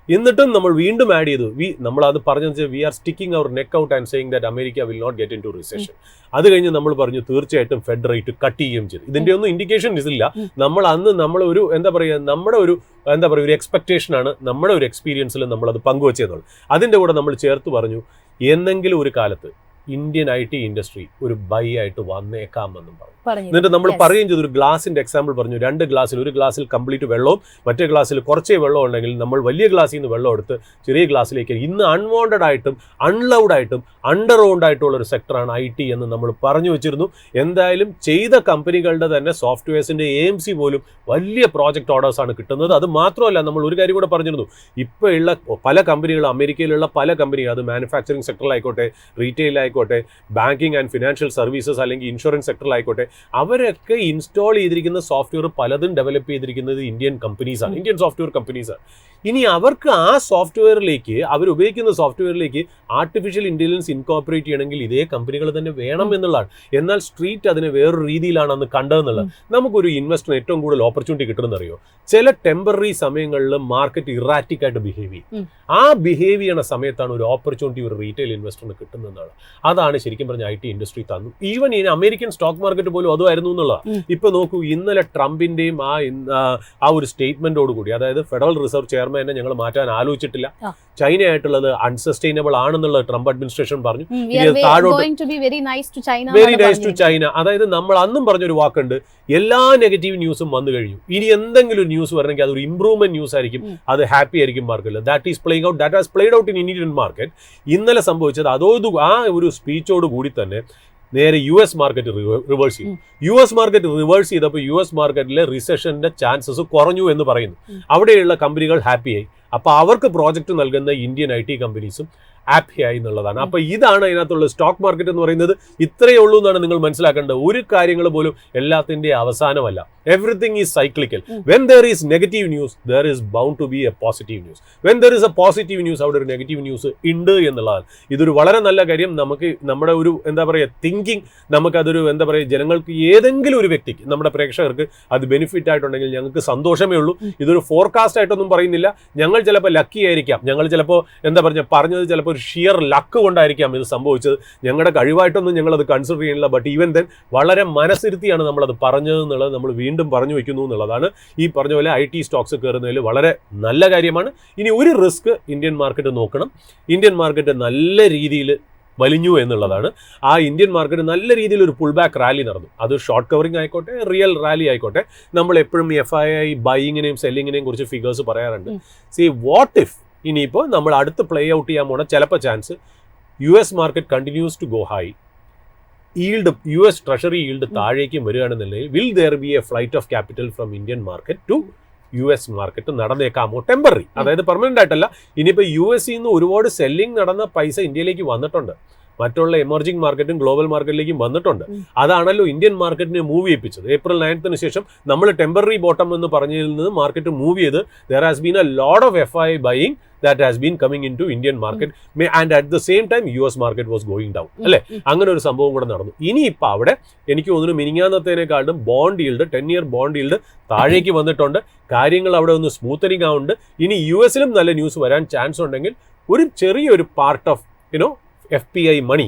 എന്നിട്ടും നമ്മൾ വീണ്ടും ആഡ് ചെയ്തു, നമ്മൾ അത് പറഞ്ഞെന്ന് വെച്ചാൽ we are sticking our neck out and saying that America will not get into recession. അത് കഴിഞ്ഞ് നമ്മൾ പറഞ്ഞു തീർച്ചയായിട്ടും ഫെഡ് റേറ്റ് കട്ട് ചെയ്യുകയും ചെയ്തു. ഇതിൻ്റെ ഒന്നും ഇൻഡിക്കേഷൻ ഇതില്ല. നമ്മളൊരു നമ്മുടെ ഒരു എക്സ്പെക്ടേഷനാണ്, നമ്മുടെ ഒരു എക്സ്പീരിയൻസിൽ നമ്മളത് പങ്കുവെച്ചെന്നുള്ളൂ. അതിൻ്റെ കൂടെ നമ്മൾ ചേർത്ത് പറഞ്ഞു എന്നെങ്കിലും ഒരു കാലത്ത് ഇന്ത്യൻ IT ഇൻഡസ്ട്രി ഒരു ബൈ ആയിട്ട് വന്നേക്കാമെന്നും പറഞ്ഞു. പറഞ്ഞു. എന്നിട്ട് നമ്മൾ Yes. പറയുകയും ചെയ്തു, ഒരു ഗ്ലാസിന്റെ എക്സാമ്പിൾ പറഞ്ഞു. 2 ഗ്ലാസ്സിൽ ഒരു ഗ്ലാസ്സിൽ കംപ്ലീറ്റ് വെള്ളവും മറ്റേ ഗ്ലാസ്സിൽ കുറച്ചേ വെള്ളം ഉണ്ടെങ്കിൽ നമ്മൾ വലിയ ഗ്ലാസ്സിൽ നിന്ന് വെള്ളം എടുത്ത് ചെറിയ ഗ്ലാസ്സിലേക്ക് ഇന്ന് അൺവാണ്ടഡ് ആയിട്ടും അൺലൗഡ് ആയിട്ടും അണ്ടർ ഓൺഡ് ആയിട്ടുള്ള ഒരു സെക്ടറാണ് IT എന്ന് നമ്മൾ പറഞ്ഞു വെച്ചിരുന്നു. എന്തായാലും ചെയ്ത കമ്പനികളുടെ തന്നെ സോഫ്റ്റ്വെയർസിന്റെ AMC പോലും വലിയ പ്രോജക്റ്റ് ഓർഡേഴ്സ് ആണ് കിട്ടുന്നത്. അത് മാത്രമല്ല, നമ്മൾ ഒരു കാര്യം കൂടെ പറഞ്ഞിരുന്നു, ഇപ്പോൾ ഉള്ള പല കമ്പനികൾ, അമേരിക്കയിലുള്ള പല കമ്പനികൾ, അത് മാനുഫാക്ചറിങ് സെക്ടറിലായിക്കോട്ടെ, റീറ്റെയിൽ ആയിക്കോട്ടെ, ബാങ്കിങ് ആൻഡ് ഫിനാൻഷ്യൽ സർവീസസ് അല്ലെങ്കിൽ ഇൻഷുറൻസ് സെക്ടറിലായിക്കോട്ടെ, അവരൊക്കെ ഇൻസ്റ്റാൾ ചെയ്തിരിക്കുന്ന സോഫ്റ്റ്വെയർ പലതും ഡെവലപ്പ് ചെയ്തിരിക്കുന്നത് ഇന്ത്യൻ കമ്പനീസാണ്, ഇന്ത്യൻ സോഫ്റ്റ്വെയർ കമ്പനീസാണ്. ഇനി അവർക്ക് ആ സോഫ്റ്റ്വെയറിലേക്ക്, അവർ ഉപയോഗിക്കുന്ന സോഫ്റ്റ്വെയറിലേക്ക് ആർട്ടിഫിഷ്യൽ ഇന്റലിജൻസ് ഇൻകോർപ്പറേറ്റ് ചെയ്യണമെങ്കിൽ ഇതേ കമ്പനികൾ തന്നെ വേണം എന്നുള്ളതാണ്. എന്നാൽ സ്ട്രീറ്റ് അതിനെ വേറൊരു രീതിയിലാണ് അന്ന് കണ്ടതെന്നുള്ളത്. നമുക്കൊരു ഇൻവെസ്റ്റർ ഏറ്റവും കൂടുതൽ ഓപ്പർച്യൂണിറ്റി കിട്ടുന്നറിയോ? ചില ടെമ്പററി സമയങ്ങളിൽ മാർക്കറ്റ് ഇറാറ്റിക് ആയിട്ട് ബിഹേവ് ചെയ്യും. ആ ബിഹേവ് ചെയ്യണ സമയത്താണ് ഒരു ഓപ്പർച്യൂണിറ്റി ഒരു റീറ്റെയിൽ ഇൻവെസ്റ്ററിന് കിട്ടുന്നതാണ്. അതാണ് ശരിക്കും പറഞ്ഞ IT ഇൻഡസ്ട്രി തന്നു. ഈവൻ ഈ അമേരിക്കൻ സ്റ്റോക്ക് മാർക്കറ്റ് പോലും അതുമായിരുന്നു എന്നുള്ളതാണ്. ഇപ്പൊ നോക്കൂ, ഇന്നലെ ട്രംപിന്റെയും ആ ഒരു സ്റ്റേറ്റ്മെന്റോട് കൂടി, അതായത് ഫെഡറൽ റിസർവ് ചെയർമാനെ ഞങ്ങൾ മാറ്റാൻ ആലോചിച്ചിട്ടില്ല, ചൈന ആയിട്ടുള്ളത് അൺസസ്റ്റൈനബിൾ ആണെന്നുള്ളത് ട്രംപ് അഡ്മിനിസ്ട്രേഷൻ പറഞ്ഞു. Very nice to China. അതായത് നമ്മൾ അന്നും പറഞ്ഞൊരു വാക്കുണ്ട്, എല്ലാ നെഗറ്റീവ് ന്യൂസും വന്നു കഴിഞ്ഞു, ഇനി എന്തെങ്കിലും ന്യൂസ് വരണമെങ്കിൽ അതൊരു ഇംപ്രൂവ്മെന്റ് ന്യൂസ് ആയിരിക്കും, അത് ഹാപ്പി ആയിരിക്കും മാർക്കറ്റിൽ. That has played out in Indian market. ഇന്നലെ സംഭവിച്ചത് ആ ഒരു സ്പീച്ചോട് കൂടി തന്നെ നേരെ US മാർക്കറ്റ് റിവേഴ്സ് ചെയ്യും. US മാർക്കറ്റ് റിവേഴ്സ് ചെയ്തപ്പോൾ US മാർക്കറ്റിലെ റിസഷന്റെ ചാൻസസ് കുറഞ്ഞു എന്ന് പറയുന്നു. അവിടെയുള്ള കമ്പനികൾ ഹാപ്പിയായി. അപ്പോൾ അവർക്ക് പ്രോജക്റ്റ് നൽകുന്ന ഇന്ത്യൻ IT കമ്പനീസും ഹാപ്പിയായി എന്നുള്ളതാണ്. അപ്പോൾ ഇതാണ് അതിനകത്തുള്ള സ്റ്റോക്ക് മാർക്കറ്റ് എന്ന് പറയുന്നത്. ഇത്രയേ ഉള്ളൂ എന്നാണ് നിങ്ങൾ മനസ്സിലാക്കേണ്ടത്. ഒരു കാര്യങ്ങൾ പോലും എല്ലാത്തിൻ്റെ അവസാനമല്ല. Everything is cyclical. When there is negative news, there is bound to be a positive news. When there is a positive news, അവിടെ ഒരു നെഗറ്റീവ് ന്യൂസ് ഉണ്ട് എന്നുള്ളതാണ്. ഇതൊരു വളരെ നല്ല കാര്യം. നമുക്ക് നമ്മുടെ ഒരു തിങ്കിങ്, നമുക്കതൊരു ജനങ്ങൾക്ക്, ഏതെങ്കിലും ഒരു വ്യക്തിക്ക്, നമ്മുടെ പ്രേക്ഷകർക്ക് അത് ബെനിഫിറ്റ് ആയിട്ടുണ്ടെങ്കിൽ ഞങ്ങൾക്ക് സന്തോഷമേ ഉള്ളൂ. ഇതൊരു ഫോർകാസ്റ്റ് ആയിട്ടൊന്നും പറയുന്നില്ല. ഞങ്ങൾ ചിലപ്പോൾ ലക്കി ആയിരിക്കാം, ഞങ്ങൾ ചിലപ്പോൾ പറഞ്ഞത് ചിലപ്പോൾ ഒരു ഷിയർ ലക്ക് കൊണ്ടായിരിക്കാം ഇത് സംഭവിച്ചത്. ഞങ്ങളുടെ കഴിവായിട്ടൊന്നും ഞങ്ങളത് കൺസിഡർ ചെയ്യുന്നില്ല. ബട്ട് ഈവൻ ദെൻ വളരെ മനസ്സിരുത്തിയാണ് നമ്മളത് പറഞ്ഞത് എന്നുള്ളത് നമ്മൾ വീണ്ടും പറഞ്ഞു വയ്ക്കുന്നു എന്നുള്ളതാണ്. ഈ പറഞ്ഞ പോലെ IT സ്റ്റോക്സ് കയറുന്നതിൽ വളരെ നല്ല കാര്യമാണ്. ഇനി ഒരു റിസ്ക് ഇന്ത്യൻ മാർക്കറ്റ് നോക്കണം. ഇന്ത്യൻ മാർക്കറ്റ് നല്ല രീതിയിൽ വലിഞ്ഞു എന്നുള്ളതാണ്. ആ ഇന്ത്യൻ മാർക്കറ്റ് നല്ല രീതിയിൽ ഒരു പുൾ ബാക്ക് റാലി നടന്നു. അത് ഷോർട്ട് കവറിംഗ് ആയിക്കോട്ടെ, റിയൽ റാലി ആയിക്കോട്ടെ. നമ്മൾ എപ്പോഴും FII ബൈയിങ്ങിനെയും സെല്ലിങ്ങിനെയും കുറിച്ച് ഫിഗേഴ്സ് പറയാറുണ്ട്. വാട്ട് ഇഫ് ഇനിയിപ്പോൾ നമ്മൾ അടുത്ത് പ്ലേ ഔട്ട് ചെയ്യാൻ പോണ ചിലപ്പോൾ chance US market continues to go high, US treasury yield താഴേക്കും വരികയാണെന്നുണ്ടെങ്കിൽ will there be a flight of capital from Indian market to US market നടന്നേക്കാമോ? ടെമ്പററി, അതായത് പെർമനന്റ് ആയിട്ടല്ല. ഇനിയിപ്പോൾ US നിന്ന് ഒരുപാട് സെല്ലിംഗ് നടന്ന പൈസ ഇന്ത്യയിലേക്ക് വന്നിട്ടുണ്ട്, മറ്റുള്ള എമർജിംഗ് മാർക്കറ്റും ഗ്ലോബൽ മാർക്കറ്റിലേക്കും വന്നിട്ടുണ്ട്. അതാണല്ലോ ഇന്ത്യൻ മാർക്കറ്റിനെ മൂവ് ചെയ്യിപ്പിച്ചത്. April 9th ശേഷം നമ്മൾ ടെമ്പററി ബോട്ടം എന്ന് പറഞ്ഞതിൽ നിന്ന് മാർക്കറ്റ് മൂവ് ചെയ്ത് there has been a lot of FII buying that has been coming into Indian market and at the same time US market was going down. അല്ലേ? അങ്ങനെ ഒരു സംഭവം കൂടെ നടന്നു. ഇനിയിപ്പോൾ അവിടെ എനിക്ക് തോന്നുന്നു മിനിങ്ങാന്നത്തേനേക്കാളും bond yield, 10-year bond yield താഴേക്ക് വന്നിട്ടുണ്ട്. കാര്യങ്ങൾ അവിടെ ഒന്ന് സ്മൂത്തനിങ് ആവുന്നുണ്ട്. ഇനി US-ലും നല്ല ന്യൂസ് വരാൻ ചാൻസ് ഉണ്ടെങ്കിൽ ഒരു ചെറിയൊരു part of FPI money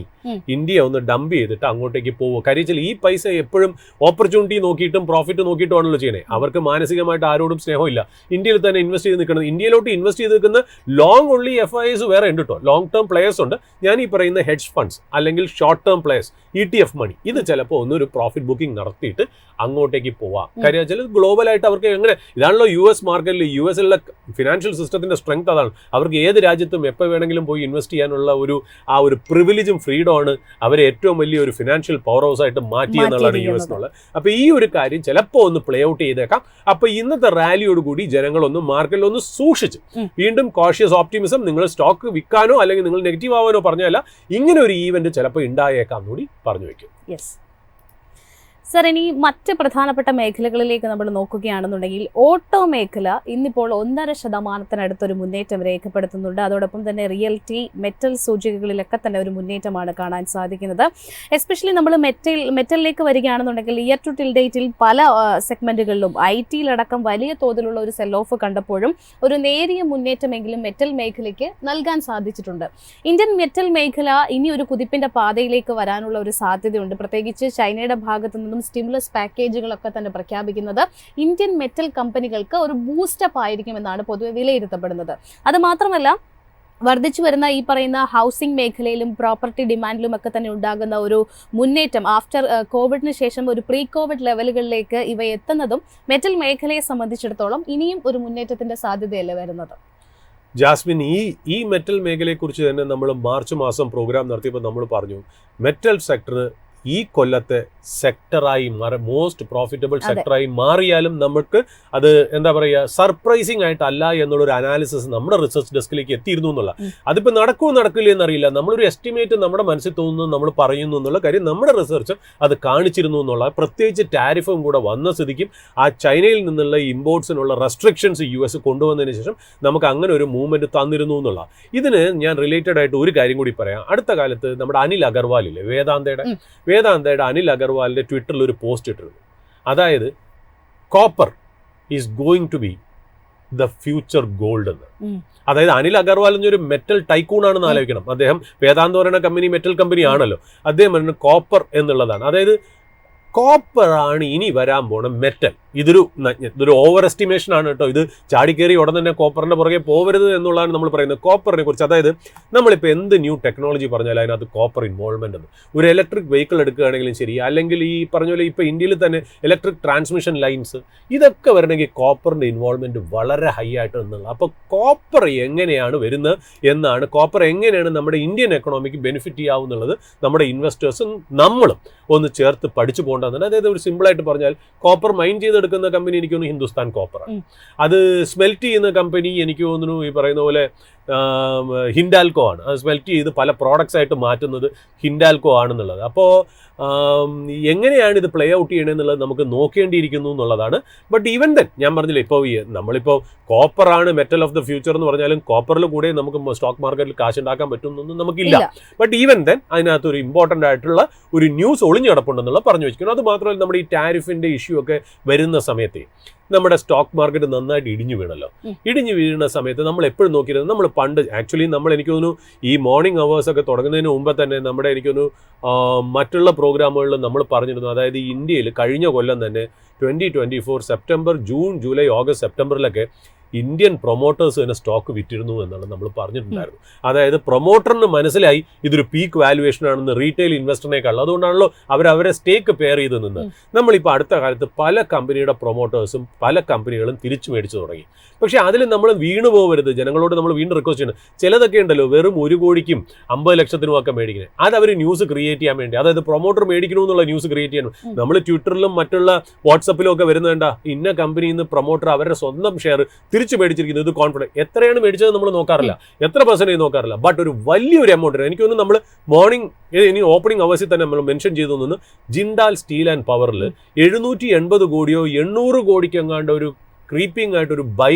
India ഒന്ന് ഡംപ് ചെയ്തിട്ട് അങ്ങോട്ടേക്ക് പോകുമോ? കാര്യം ഈ പൈസ എപ്പോഴും ഓപ്പർച്യൂണിറ്റി നോക്കിയിട്ടും പ്രോഫിറ്റ് നോക്കിയിട്ടുമാണല്ലോ ചെയ്യണേ. അവർക്ക് മാനസികമായിട്ട് ആരോടും സ്നേഹമില്ല. ഇന്ത്യയിൽ തന്നെ ഇൻവെസ്റ്റ് ചെയ്ത് നിൽക്കുന്നത്. ഇന്ത്യയിലോട്ട് ഇൻവെസ്റ്റ് ചെയ്ത് നിൽക്കുന്ന ലോങ് ഓൺലി FIIs വേറെ ഉണ്ട് കേട്ടോ, ലോങ് ടേം പ്ലേയേഴ്സ് ഉണ്ട്. ഞാൻ ഈ പറയുന്ന ഹെഡ്ജ് ഫണ്ട്സ് അല്ലെങ്കിൽ ഷോർട്ട് ടേം പ്ലേയേഴ്സ്, ETF മണി, ഇത് ചിലപ്പോൾ ഒന്നൊരു പ്രോഫിറ്റ് ബുക്കിംഗ് നടത്തിയിട്ട് അങ്ങോട്ടേക്ക് പോവാം. കാര്യം വെച്ചാൽ ഗ്ലോബലായിട്ട് അവർക്ക് എങ്ങനെ, ഇതാണല്ലോ US മാർക്കറ്റിൽ, US-ലുള്ള ഫിനാൻഷ്യൽ സിസ്റ്റത്തിന്റെ സ്ട്രെങ്ത് അതാണ്. അവർക്ക് ഏത് രാജ്യത്തും എപ്പോൾ വേണമെങ്കിലും പോയി ഇൻവെസ്റ്റ് ചെയ്യാനുള്ള ഒരു ഫ്രിവിലേജും ഫ്രീഡം ആണ് അവരെ ഏറ്റവും വലിയൊരു ഫിനാൻഷ്യൽ പവർ ഹൗസ് ആയിട്ട് മാറ്റി എന്നുള്ളതാണ് US എന്നുള്ളത്. അപ്പോൾ ഈ ഒരു കാര്യം ചിലപ്പോൾ ഒന്ന് പ്ലേ ഔട്ട് ചെയ്തേക്കാം. അപ്പോൾ ഇന്നത്തെ റാലിയോട് കൂടി ജനങ്ങളൊന്ന് മാർക്കറ്റിലൊന്ന് സൂക്ഷിച്ച്, വീണ്ടും കോഷ്യസ് ഓപ്റ്റിമിസം, നിങ്ങൾ സ്റ്റോക്ക് വിൽക്കാനോ അല്ലെങ്കിൽ നിങ്ങൾ നെഗറ്റീവ് ആവാനോ പറഞ്ഞല്ല, ഇങ്ങനെ ഒരു ഈവന്റ് ചിലപ്പോൾ ഉണ്ടായേക്കാം കൂടി പറഞ്ഞു വെക്കും. സർ, ഇനി മറ്റ് പ്രധാനപ്പെട്ട മേഖലകളിലേക്ക് നമ്മൾ നോക്കുകയാണെന്നുണ്ടെങ്കിൽ ഓട്ടോ മേഖല ഇന്നിപ്പോൾ 1.5% മുന്നേറ്റം രേഖപ്പെടുത്തുന്നുണ്ട്. അതോടൊപ്പം തന്നെ റിയൽറ്റി, മെറ്റൽ സൂചികകളിലൊക്കെ തന്നെ ഒരു മുന്നേറ്റമാണ് കാണാൻ സാധിക്കുന്നത്. എസ്പെഷ്യലി നമ്മൾ മെറ്റലിലേക്ക് വരികയാണെന്നുണ്ടെങ്കിൽ ഇയർ ടു ടിൽ ഡേറ്റിൽ പല സെഗ്മെന്റുകളിലും IT-ലടക്കം വലിയ തോതിലുള്ള ഒരു സെൽ ഓഫ് കണ്ടപ്പോഴും ഒരു നേരിയ മുന്നേറ്റമെങ്കിലും മെറ്റൽ മേഖലയ്ക്ക് നൽകാൻ സാധിച്ചിട്ടുണ്ട്. ഇന്ത്യൻ മെറ്റൽ മേഖല ഇനി ഒരു കുതിപ്പിന്റെ പാതയിലേക്ക് വരാനുള്ള ഒരു സാധ്യതയുണ്ട്. പ്രത്യേകിച്ച് ചൈനയുടെ ഭാഗത്തു നിന്നും സ്റ്റിമുലസ് പാക്കേജുകളൊക്കെ തന്നെ പ്രഖ്യാപിക്കുന്നത് ഇന്ത്യൻ മെറ്റൽ കമ്പനികൾക്ക് ഒരു ബൂസ്റ്റപ്പ് ആയിരിക്കുമെന്നാണ് പൊതുവെ വിലയിരുത്തപ്പെടുന്നത്. അത് മാത്രമല്ല, വർദ്ധിച്ചു വരുന്ന ഈ പറയുന്ന ഹൗസിംഗ് മേഖലയിലും പ്രോപ്പർട്ടി ഡിമാൻഡിലും ഒക്കെ തന്നെ ഉണ്ടാകുന്ന ഒരു മുന്നേറ്റം ആഫ്റ്റർ കോവിഡിന് ശേഷം ഒരു പ്രീ കോവിഡ് ലെവലുകളിലേക്ക് ഇവ എത്തുന്നതും മെറ്റൽ മേഖലയെ സംബന്ധിച്ചിടത്തോളം ഇനിയും ഒരു മുന്നേറ്റത്തിന്റെ സാധ്യതയല്ലേ വരുന്നത്? ജാസ്മിൻ, ഈ മെറ്റൽ മേഖലയെക്കുറിച്ച് തന്നെ നമ്മൾ മാർച്ച് മാസം പ്രോഗ്രാം നടത്തിയപ്പോൾ നമ്മൾ പറഞ്ഞു മെറ്റൽ സെക്ടർ ഈ കൊല്ലത്തെ സെക്ടറായി മോസ്റ്റ് പ്രോഫിറ്റബിൾ സെക്ടറായി മാറിയാലും നമുക്ക് അത് എന്താ പറയുക സർപ്രൈസിങ് ആയിട്ടല്ല എന്നുള്ളൊരു അനാലിസിസ് നമ്മുടെ റിസർച്ച് ഡെസ്കിലേക്ക് എത്തിയിരുന്നു എന്നുള്ള. അതിപ്പോൾ നടക്കുമോ നടക്കില്ല എന്നറിയില്ല. നമ്മളൊരു എസ്റ്റിമേറ്റ് നമ്മുടെ മനസ്സിൽ തോന്നുന്നു, നമ്മൾ പറയുന്നു എന്നുള്ള കാര്യം നമ്മുടെ റിസർച്ച് അത് കാണിച്ചിരുന്നു എന്നുള്ള. പ്രത്യേകിച്ച് ടാരിഫും കൂടെ വന്ന സ്ഥിതിക്കും ആ ചൈനയിൽ നിന്നുള്ള ഇമ്പോർട്ട്സിനുള്ള റെസ്ട്രിക്ഷൻസ് US കൊണ്ടുവന്നതിന് ശേഷം നമുക്ക് അങ്ങനെ ഒരു മൂവ്മെന്റ് തന്നിരുന്നു എന്നുള്ള. ഇതിന് ഞാൻ റിലേറ്റഡ് ആയിട്ട് ഒരു കാര്യം കൂടി പറയാം. അടുത്ത കാലത്ത് നമ്മുടെ അനിൽ അഗർവാലില്ലേ, വേദാന്തയുടെ അനിൽ അഗർവാലിൻ്റെ ട്വിറ്ററിൽ ഒരു പോസ്റ്റ് ഇട്ടിരുന്നു. അതായത് copper is going to be the future gold എന്ന്. അതായത് അനിൽ അഗർവാൽ എന്നൊരു മെറ്റൽ ടൈക്കൂണാണെന്ന് ആലോചിക്കണം. അദ്ദേഹം വേദാന്ത പറയുന്ന കമ്പനി മെറ്റൽ കമ്പനി ആണല്ലോ. അദ്ദേഹം പറയുന്നത് കോപ്പർ എന്നുള്ളതാണ്. അതായത് കോപ്പറാണ് ഇനി വരാൻ പോണ മെറ്റൽ. ഇതൊരു ഓവർ എസ്റ്റിമേഷൻ ആണ് കേട്ടോ. ഇത് ചാടിക്കേറി ഉടൻ തന്നെ കോപ്പറിന്റെ പുറകെ പോകരുത് എന്നുള്ളതാണ് നമ്മൾ പറയുന്നത് കോപ്പറിനെ കുറിച്ച്. അതായത് നമ്മളിപ്പോൾ എന്ത് ന്യൂ ടെക്നോളജി പറഞ്ഞാലും അതിനകത്ത് കോപ്പർ ഇൻവോൾവ്മെന്റ് ഉണ്ട്. ഒരു ഇലക്ട്രിക് വെഹിക്കിൾ എടുക്കുകയാണെങ്കിലും ശരി, അല്ലെങ്കിൽ ഈ പറഞ്ഞ പോലെ ഇപ്പോൾ ഇന്ത്യയിൽ തന്നെ ഇലക്ട്രിക് ട്രാൻസ്മിഷൻ ലൈൻസ് ഇതൊക്കെ വരണമെങ്കിൽ കോപ്പറിന്റെ ഇൻവോൾവ്മെന്റ് വളരെ ഹൈ ആയിട്ട് എന്നുള്ളത്. അപ്പോൾ കോപ്പർ എങ്ങനെയാണ് വരുന്നത് എന്നാണ്, കോപ്പർ എങ്ങനെയാണ് നമ്മുടെ ഇന്ത്യൻ എക്കണോമിക്ക് ബെനിഫിറ്റ് ചെയ്യാവുന്നുള്ളത് നമ്മുടെ ഇൻവെസ്റ്റേഴ്സും നമ്മളും ഒന്ന് ചേർത്ത് പഠിച്ചു പോകേണ്ടതാണ്. അതായത് ഒരു സിമ്പിളായിട്ട് പറഞ്ഞാൽ കോപ്പർ മൈൻ ചെയ്തെടുക്കുന്ന കമ്പനി എനിക്ക് തോന്നുന്നു ഹിന്ദുസ്ഥാൻ കോപ്പറാണ്. അത് സ്മെൽറ്റ് ചെയ്യുന്ന കമ്പനി എനിക്ക് തോന്നുന്നു ഈ പറയുന്ന പോലെ ഹിൻഡാൽക്കോ ആണ്. അത് സ്മെൽറ്റ് ചെയ്ത് പല പ്രോഡക്ട്സ് ആയിട്ട് മാറ്റുന്നത് ഹിൻഡാൽക്കോ ആണെന്നുള്ളത്. അപ്പോൾ എങ്ങനെയാണ് ഇത് പ്ലേ ഔട്ട് ചെയ്യണമെന്നുള്ളത് നമുക്ക് നോക്കേണ്ടിയിരിക്കുന്നു എന്നുള്ളതാണ്. ബട്ട് ഈവൻ ദെൻ ഞാൻ പറഞ്ഞില്ലേ, ഇപ്പോൾ നമ്മളിപ്പോൾ കോപ്പറാണ് മെറ്റൽ ഓഫ് ദ ഫ്യൂച്ചർ എന്ന് പറഞ്ഞാലും കോപ്പറിൽ കൂടെ നമുക്ക് സ്റ്റോക്ക് മാർക്കറ്റിൽ കാശ് ഉണ്ടാക്കാൻ പറ്റുമെന്നൊന്നും നമുക്കില്ല. ബട്ട് ഈവൻ ദെൻ അതിനകത്ത് ഒരു ഇമ്പോർട്ടൻ്റ് ആയിട്ടുള്ള ഒരു ന്യൂസ് ഒളിഞ്ഞു കിടപ്പുണ്ടെന്നുള്ള പറഞ്ഞു വെച്ചിരിക്കുന്നു. അത് മാത്രമല്ല നമ്മുടെ ഈ ടാരിഫിൻ്റെ ഇഷ്യൂ ഒക്കെ വരുന്ന സമയത്ത് നമ്മുടെ സ്റ്റോക്ക് മാർക്കറ്റ് നന്നായിട്ട് ഇടിഞ്ഞു വീണല്ലോ. ഇടിഞ്ഞു വീഴുന്ന സമയത്ത് നമ്മൾ എപ്പോഴും നോക്കിയിരുന്നത്, നമ്മൾ പണ്ട് ആക്ച്വലി എനിക്ക് തോന്നുന്നു ഈ മോർണിംഗ് അവേഴ്സ് ഒക്കെ തുടങ്ങുന്നതിന് മുമ്പ് തന്നെ നമ്മുടെ എനിക്ക് തോന്നുന്നു മറ്റുള്ള പ്രോഗ്രാമുകളിൽ നമ്മൾ പറഞ്ഞിരുന്നു. അതായത് ഇന്ത്യയിൽ കഴിഞ്ഞ കൊല്ലം തന്നെ 2024 സെപ്റ്റംബർ, ജൂൺ, ജൂലൈ, ഓഗസ്റ്റ്, സെപ്റ്റംബറിലൊക്കെ ഇന്ത്യൻ പ്രൊമോട്ടേഴ്സ് തന്നെ സ്റ്റോക്ക് വിറ്റിരുന്നു എന്നാണ് നമ്മൾ പറഞ്ഞിട്ടുണ്ടായിരുന്നു. അതായത് പ്രൊമോട്ടറിന് മനസ്സിലായി ഇതൊരു പീക്ക് വാല്യുവേഷൻ ആണെന്ന് റീറ്റെയിൽ ഇൻവെസ്റ്ററിനേക്കാൾ. അതുകൊണ്ടാണല്ലോ അവരെ സ്റ്റേക്ക് പെയർ ചെയ്ത് നിന്ന്. നമ്മളിപ്പോൾ അടുത്ത കാലത്ത് പല കമ്പനിയുടെ പ്രൊമോട്ടേഴ്സും പല കമ്പനികളും തിരിച്ചു മേടിച്ചു തുടങ്ങി. പക്ഷേ അതിൽ നമ്മൾ വീണു പോകരുത്. ജനങ്ങളോട് നമ്മൾ വീണ്ടും റിക്വസ്റ്റ് ചെയ്യണം. ചിലതൊക്കെ ഉണ്ടല്ലോ വെറും 1 കോടിക്കും 50 ലക്ഷത്തിനും ഒക്കെ മേടിക്കുന്നത്. അത് അവർ ന്യൂസ് ക്രിയേറ്റ് ചെയ്യാൻ വേണ്ടി, അതായത് പ്രൊമോട്ടർ മേടിക്കണമെന്നുള്ള ന്യൂസ് ക്രിയേറ്റ് ചെയ്യണം. നമ്മൾ ട്വിറ്ററിലും മറ്റുള്ള വാട്സപ്പിലും ഒക്കെ വരുന്നുണ്ട ഇന്ന കമ്പനിയിൽ നിന്ന് പ്രൊമോട്ടർ അവരുടെ സ്വന്തം ഷെയർ തിരിച്ചു മേടിച്ചിരിക്കുന്നത്. ഇത് കോൺഫിഡൻസ് എത്രയാണ് മേടിച്ചത് നമ്മൾ നോക്കാറില്ല, എത്ര പെർസെൻറ്റേജ് നോക്കാറില്ല. ബട്ട് ഒരു വലിയൊരു എമൗണ്ട് എനിക്ക് തോന്നുന്നു നമ്മൾ മോർണിംഗ് ഇനി ഓപ്പണിംഗ് അവേഴ്സിൽ തന്നെ നമ്മൾ മെൻഷൻ ചെയ്തു തോന്നുന്നു. ജിൻഡാൽ സ്റ്റീൽ ആൻഡ് പവറിൽ 780 കോടിയോ 800 കോടിക്ക് എങ്ങാണ്ട് ഒരു ക്രീപ്പിംഗ് ആയിട്ടൊരു ബൈ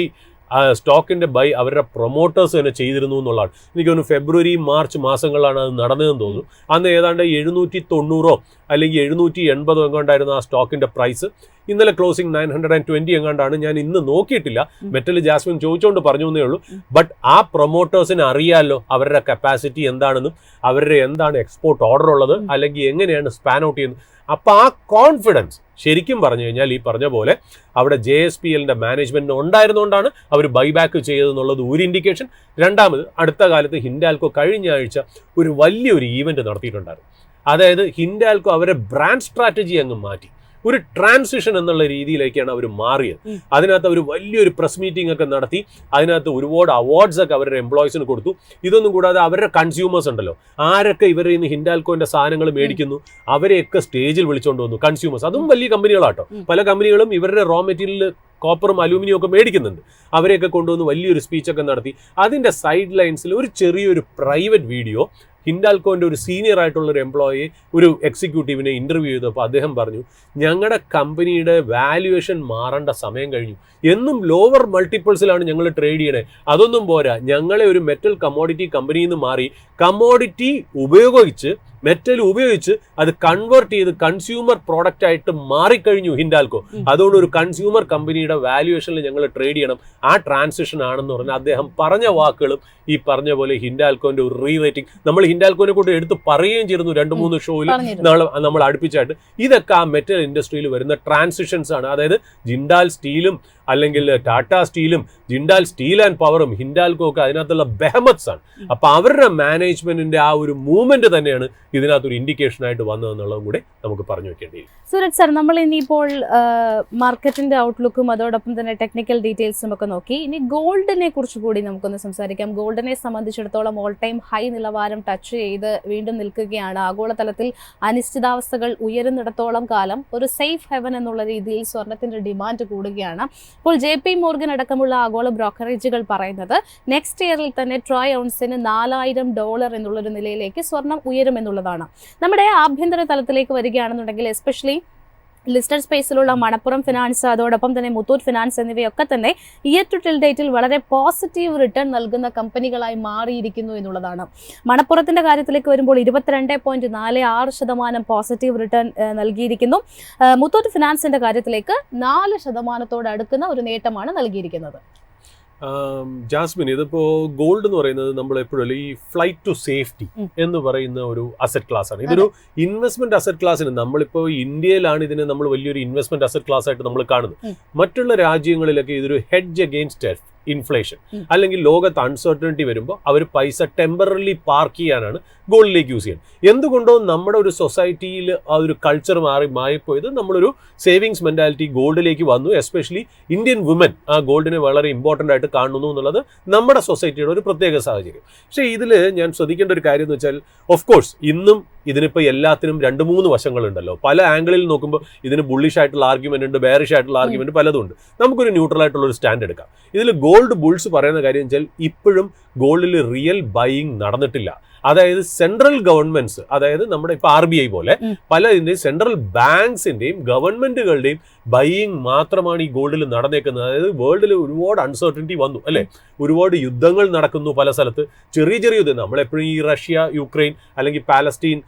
സ്റ്റോക്കിൻ്റെ ബൈ അവരുടെ പ്രൊമോട്ടേഴ്സ് തന്നെ ചെയ്തിരുന്നു എന്നുള്ളതാണ്. എനിക്ക് തോന്നുന്നു ഫെബ്രുവരി മാർച്ച് മാസങ്ങളിലാണ് അത് നടന്നതെന്ന് തോന്നുന്നു. അന്ന് ഏതാണ്ട് 790 അല്ലെങ്കിൽ 780 എങ്ങാണ്ടായിരുന്നു ആ സ്റ്റോക്കിൻ്റെ പ്രൈസ്. ഇന്നലെ ക്ലോസിംഗ് 920 എങ്ങാണ്ടാണ്. ഞാൻ ഇന്ന് നോക്കിയിട്ടില്ല, മെറ്റൽ ജാസ്മിൻ ചോദിച്ചുകൊണ്ട് പറഞ്ഞു എന്നേ ഉള്ളൂ. ബട്ട് ആ പ്രൊമോട്ടേഴ്സിന് അറിയാമല്ലോ അവരുടെ കപ്പാസിറ്റി എന്താണെന്നും അവരുടെ എന്താണ് എക്സ്പോർട്ട് ഓർഡർ ഉള്ളത്, അല്ലെങ്കിൽ എങ്ങനെയാണ് സ്പാൻ ഔട്ട് ചെയ്യുന്നത്. അപ്പോൾ ആ കോൺഫിഡൻസ് ശരിക്കും പറഞ്ഞു കഴിഞ്ഞാൽ ഈ പറഞ്ഞ പോലെ അവിടെ JSPLൻ്റെ മാനേജ്മെൻറ്റിന് ഉണ്ടായിരുന്നുകൊണ്ടാണ് അവർ ബൈബാക്ക് ചെയ്തതെന്നുള്ളത് ഒരു ഇൻഡിക്കേഷൻ. രണ്ടാമത് അടുത്ത കാലത്ത് ഹിൻഡാൽക്കോ കഴിഞ്ഞ ആഴ്ച ഒരു വലിയൊരു ഈവൻറ്റ് നടത്തിയിട്ടുണ്ടായിരുന്നു. അതായത് ഹിൻഡാൽക്കോ അവരെ ബ്രാൻഡ് സ്ട്രാറ്റജി അങ്ങ് മാറ്റി. ഒരു ട്രാൻസിഷൻ എന്നുള്ള രീതിയിലേക്കാണ് അവർ മാറിയത്. അതിനകത്ത് അവർ വലിയൊരു പ്രസ് മീറ്റിംഗ് ഒക്കെ നടത്തി. അതിനകത്ത് ഒരുപാട് അവാർഡ്സ് ഒക്കെ അവരുടെ എംപ്ലോയീസിന് കൊടുത്തു. ഇതൊന്നും കൂടാതെ അവരുടെ കൺസ്യൂമേഴ്സ് ഉണ്ടല്ലോ, ആരൊക്കെ ഇവരിൽ നിന്ന് ഹിൻഡാൽക്കോന്റെ സാധനങ്ങൾ മേടിക്കുന്നു അവരെയൊക്കെ സ്റ്റേജിൽ വിളിച്ചുകൊണ്ട് വന്നു. കൺസ്യൂമേഴ്സ്, അതും വലിയ കമ്പനികളാട്ടോ. പല കമ്പനികളും ഇവരുടെ റോ മെറ്റീരിയൽ കോപ്പറും അലൂമിനിയം ഒക്കെ മേടിക്കുന്നുണ്ട്. അവരെയൊക്കെ കൊണ്ടുവന്ന് വലിയൊരു സ്പീച്ചൊക്കെ നടത്തി. അതിൻ്റെ സൈഡ് ലൈൻസിൽ ഒരു ചെറിയൊരു പ്രൈവറ്റ് വീഡിയോ ഹിൻഡാൽക്കോൻ്റെ ഒരു സീനിയർ ആയിട്ടുള്ള ഒരു എംപ്ലോയി ഒരു എക്സിക്യൂട്ടീവിനെ ഇൻ്റർവ്യൂ ചെയ്തപ്പോൾ അദ്ദേഹം പറഞ്ഞു, ഞങ്ങളുടെ കമ്പനിയുടെ വാല്യുവേഷൻ മാറേണ്ട സമയം കഴിഞ്ഞു. എന്നും ലോവർ മൾട്ടിപ്പിൾസിലാണ് ഞങ്ങൾ ട്രേഡ് ചെയ്യണേ. അതൊന്നും പോരാ, ഞങ്ങളെ ഒരു മെറ്റൽ കമ്മോഡിറ്റി കമ്പനിയിൽ നിന്ന് മാറി കമ്മോഡിറ്റി ഉപയോഗിച്ച് മെറ്റൽ ഉപയോഗിച്ച് അത് കൺവേർട്ട് ചെയ്ത് കൺസ്യൂമർ പ്രോഡക്റ്റ് ആയിട്ട് മാറിക്കഴിഞ്ഞു ഹിൻഡാൽകോ. അതുകൊണ്ട് ഒരു കൺസ്യൂമർ കമ്പനിയുടെ വാല്യുവേഷനിൽ ഞങ്ങൾ ട്രേഡ് ചെയ്യണം. ആ ട്രാൻസിഷൻ ആണെന്ന് പറഞ്ഞാൽ അദ്ദേഹം പറഞ്ഞ വാക്കുകളും ഈ പറഞ്ഞ പോലെ ഹിൻഡാൽകോന്റെ ഒരു റീ റേറ്റിംഗ് നമ്മൾ ഹിൻഡാൽകോനെ കൊണ്ട് എടുത്ത് പറയുകയും ചെയ്തിരുന്നു 2-3 ഷോയിൽ നമ്മൾ അടുപ്പിച്ചായിട്ട്. ഇതൊക്കെ ആ മെറ്റൽ ഇൻഡസ്ട്രിയിൽ വരുന്ന ട്രാൻസിഷൻസ് ആണ്. അതായത് ജിൻഡാൽ സ്റ്റീലും അല്ലെങ്കിൽ ടാറ്റ സ്റ്റീലും ജിൻഡാൽ സ്റ്റീൽ ആൻഡ് പവറും ഹിൻഡാൽകോ ഒക്കെ അതിനകത്തുള്ള ബെഹമത്സ് ആണ്. അപ്പൊ അവരുടെ മാനേജ്മെന്റിന്റെ ആ ഒരു മൂവ്മെന്റ് തന്നെയാണ് ഇതിനകത്തൊരു ഇൻഡിക്കേഷൻ ആയിട്ട് വന്നതെന്നുള്ളതും കൂടെ നമുക്ക് പറഞ്ഞു വെക്കേണ്ടിയിരിക്കും. സൂരജ് സാർ, നമ്മൾ ഇനിയിപ്പോൾ മാർക്കറ്റിന്റെ ഔട്ട്ലുക്കും അതോടൊപ്പം തന്നെ ടെക്നിക്കൽ ഡീറ്റെയിൽസും ഒക്കെ നോക്കി. ഇനി ഗോൾഡിനെ കുറിച്ച് കൂടി നമുക്കൊന്ന് സംസാരിക്കാം. ഗോൾഡിനെ സംബന്ധിച്ചിടത്തോളം ഓൾ ടൈം ഹൈ നിലവാരം ടച്ച് ചെയ്ത് വീണ്ടും നിൽക്കുകയാണ്. ആഗോളതലത്തിൽ അനിശ്ചിതാവസ്ഥകൾ ഉയരുന്നിടത്തോളം കാലം ഒരു സേഫ് ഹെവൻ എന്നുള്ള രീതിയിൽ സ്വർണത്തിന്റെ ഡിമാൻഡ് കൂടുകയാണ്. ഇപ്പോൾ JP മോർഗൻ അടക്കമുള്ള ആഗോള ബ്രോക്കറേജുകൾ പറയുന്നത് നെക്സ്റ്റ് ഇയറിൽ തന്നെ ട്രോയ് ഔൺസിന് $4,000 എന്നുള്ളൊരു നിലയിലേക്ക് സ്വർണം ഉയരുമെന്നുള്ളതാണ്. നമ്മുടെ ആഭ്യന്തര തലത്തിലേക്ക് വരികയാണെന്നുണ്ടെങ്കിൽ എസ്പെഷ്യലി ലിസ്റ്റഡ് സ്പേസിലുള്ള മണപ്പുറം ഫിനാൻസ് അതോടൊപ്പം തന്നെ മുത്തൂറ്റ് ഫിനാൻസ് എന്നിവയൊക്കെ തന്നെ ഇയർ ടു ടിൽ ഡേറ്റിൽ വളരെ പോസിറ്റീവ് റിട്ടേൺ നൽകുന്ന കമ്പനികളായി മാറിയിരിക്കുന്നു എന്നുള്ളതാണ്. മണപ്പുറത്തിന്റെ കാര്യത്തിലേക്ക് വരുമ്പോൾ 22.46% പോസിറ്റീവ് റിട്ടേൺ നൽകിയിരിക്കുന്നു. മുത്തൂറ്റ് ഫിനാൻസിന്റെ കാര്യത്തിലേക്ക് 4% അടുക്കുന്ന ഒരു നേട്ടമാണ് നൽകിയിരിക്കുന്നത്. ജാസ്മിൻ, ഇതിപ്പോ ഗോൾഡ് എന്ന് പറയുന്നത് നമ്മൾ എപ്പോഴും ഈ ഫ്ലൈറ്റ് ടു സേഫ്റ്റി എന്ന് പറയുന്ന ഒരു അസറ്റ് ക്ലാസ് ആണ്. ഇതൊരു ഇൻവെസ്റ്റ്മെന്റ് അസറ്റ് ക്ലാസ്സിന് നമ്മളിപ്പോ ഇന്ത്യയിലാണ് ഇതിനെ നമ്മൾ വലിയൊരു ഇൻവെസ്റ്റ്മെന്റ് അസറ്റ് ക്ലാസ് ആയിട്ട് നമ്മൾ കാണുന്നത്. മറ്റുള്ള രാജ്യങ്ങളിലൊക്കെ ഇതൊരു ഹെഡ്ജ് അഗെയിൻസ്റ്റ് ഇൻഫ്ലേഷൻ അല്ലെങ്കിൽ ലോകത്ത് അൺസർട്ടനിറ്റി വരുമ്പോൾ അവർ പൈസ ടെമ്പററിലി പാർക്ക് ചെയ്യാനാണ് ഗോൾഡിലേക്ക് യൂസ് ചെയ്യുന്നത്. എന്തുകൊണ്ടോ നമ്മുടെ ഒരു സൊസൈറ്റിയിൽ ആ ഒരു കൾച്ചർ മാറിപ്പോയത് നമ്മളൊരു സേവിങ്സ് മെന്റാലിറ്റി ഗോൾഡിലേക്ക് വന്നു. എസ്പെഷ്യലി ഇന്ത്യൻ വുമൻ ആ ഗോൾഡിനെ വളരെ ഇമ്പോർട്ടൻ്റ് ആയിട്ട് കാണുന്നു എന്നുള്ളത് നമ്മുടെ സൊസൈറ്റിയുടെ ഒരു പ്രത്യേക സാഹചര്യം. പക്ഷേ ഇതിൽ ഞാൻ ശ്രദ്ധിക്കേണ്ട ഒരു കാര്യം എന്ന് വെച്ചാൽ, ഓഫ് കോഴ്സ് ഇന്നും ഇതിനിപ്പോൾ എല്ലാത്തിനും 2-3 വശങ്ങളുണ്ടല്ലോ. പല ആംഗിളിൽ നോക്കുമ്പോൾ ഇതിന് ബുള്ളിഷ് ആയിട്ടുള്ള ആർഗ്യുമെന്റ് ഉണ്ട്, ബെയറിഷ് ആയിട്ടുള്ള ആർഗ്യുമെന്റ് പലതും ഉണ്ട്. നമുക്കൊരു ന്യൂട്രൽ ആയിട്ടുള്ള ഒരു സ്റ്റാൻഡ് എടുക്കാം. ഇതിൽ ഗോൾഡ് ബുൾസ് പറയുന്ന കാര്യം വെച്ചാൽ ഇപ്പോഴും ഗോൾഡിൽ റിയൽ ബൈയിങ് നടന്നിട്ടില്ല. അതായത് സെൻട്രൽ ഗവൺമെന്റ്സ്, അതായത് നമ്മുടെ ഇപ്പൊ RBI പോലെ പല ഇതിന്റെയും സെൻട്രൽ ബാങ്ക്സിന്റെയും ഗവൺമെന്റുകളുടെയും ബൈയിങ് മാത്രമാണ് ഈ ഗോൾഡിൽ നടന്നേക്കുന്നത്. അതായത് വേൾഡിൽ ഒരുപാട് അൺസർട്ടനിറ്റി വന്നു അല്ലെ, ഒരുപാട് യുദ്ധങ്ങൾ നടക്കുന്നു പല സ്ഥലത്ത്. ചെറിയ ചെറിയ യുദ്ധം നമ്മളെപ്പോഴും ഈ റഷ്യ യുക്രൈൻ അല്ലെങ്കിൽ പാലസ്തീൻ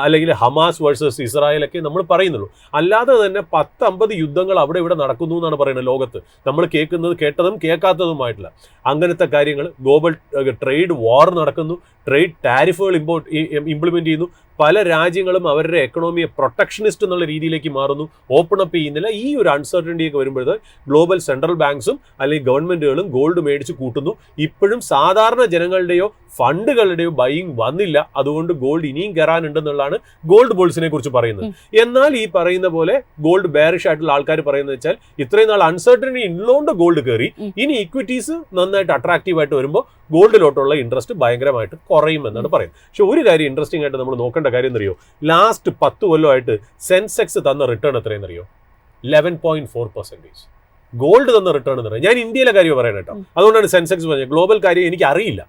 അല്ലെങ്കിൽ ഹമാസ് വേഴ്സസ് ഇസ്രായേലൊക്കെ നമ്മൾ പറയുന്നുള്ളൂ. അല്ലാതെ തന്നെ 10-50 യുദ്ധങ്ങൾ അവിടെ ഇവിടെ നടക്കുന്നു എന്നാണ് പറയുന്നത് ലോകത്ത്. നമ്മൾ കേട്ടതും കേൾക്കാത്തതുമായിട്ടുള്ള അങ്ങനത്തെ കാര്യങ്ങൾ. ഗ്ലോബൽ ട്രേഡ് വാർ നടക്കുന്നു, ട്രേഡ് ടാരിഫുകൾ ഇംപ്ലിമെന്റ് ചെയ്യുന്നു. പല രാജ്യങ്ങളും അവരുടെ എക്കണോമിയെ പ്രൊട്ടക്ഷനിസ്റ്റ് എന്നുള്ള രീതിയിലേക്ക് മാറുന്നു, ഓപ്പൺ അപ്പ് ചെയ്യുന്നില്ല. ഈ ഒരു അൺസർട്ടനിറ്റി ഒക്കെ വരുമ്പോഴത്തെ ഗ്ലോബൽ സെൻട്രൽ ബാങ്ക്സും അല്ലെങ്കിൽ ഗവൺമെന്റുകളും ഗോൾഡ് മേടിച്ച് കൂട്ടുന്നു. ഇപ്പോഴും സാധാരണ ജനങ്ങളുടെയോ ഫണ്ടുകളുടെയോ ബൈയിങ് വന്നില്ല. അതുകൊണ്ട് ഗോൾഡ് ഇനിയും കയറാനുണ്ടെന്നുള്ളതാണ് ഗോൾഡ് ബുൾസിനെ കുറിച്ച് പറയുന്നത്. എന്നാൽ ഈ പറയുന്ന പോലെ ഗോൾഡ് ബെയറിഷ് ആയിട്ടുള്ള ആൾക്കാർ പറയുന്നത് വെച്ചാൽ ഇത്രയും നാൾ അൺസർട്ടനിറ്റി ഉള്ളതുകൊണ്ട് ഗോൾഡ് കയറി, ഇനി ഇക്വിറ്റീസ് നന്നായിട്ട് അട്രാക്റ്റീവ് ആയിട്ട് വരുമ്പോൾ ഗോൾഡിലോട്ടുള്ള ഇൻട്രസ്റ്റ് ഭയങ്കരമായിട്ട് കുറയും എന്നാണ് പറയുന്നത്. പക്ഷെ ഒരു കാര്യം ഇൻട്രസ്റ്റിംഗ് ആയിട്ട് നമ്മൾ നോക്കേണ്ട കാര്യം എന്നറിയോ, ലാസ്റ്റ് 10 കൊല്ലമായിട്ട് സെൻസെക്സ് തന്ന റിട്ടേൺ എത്രയെന്നറിയോ? 11.4%. ഗോൾഡ് തന്ന റിട്ടേൺ എന്ന് പറയുന്നത്, ഞാൻ ഇന്ത്യയിലെ കാര്യം പറയണം കേട്ടോ, അതുകൊണ്ടാണ് സെൻസെക്സ് പറഞ്ഞത്. ഗ്ലോബൽ കാര്യം എനിക്ക് അറിയില്ല.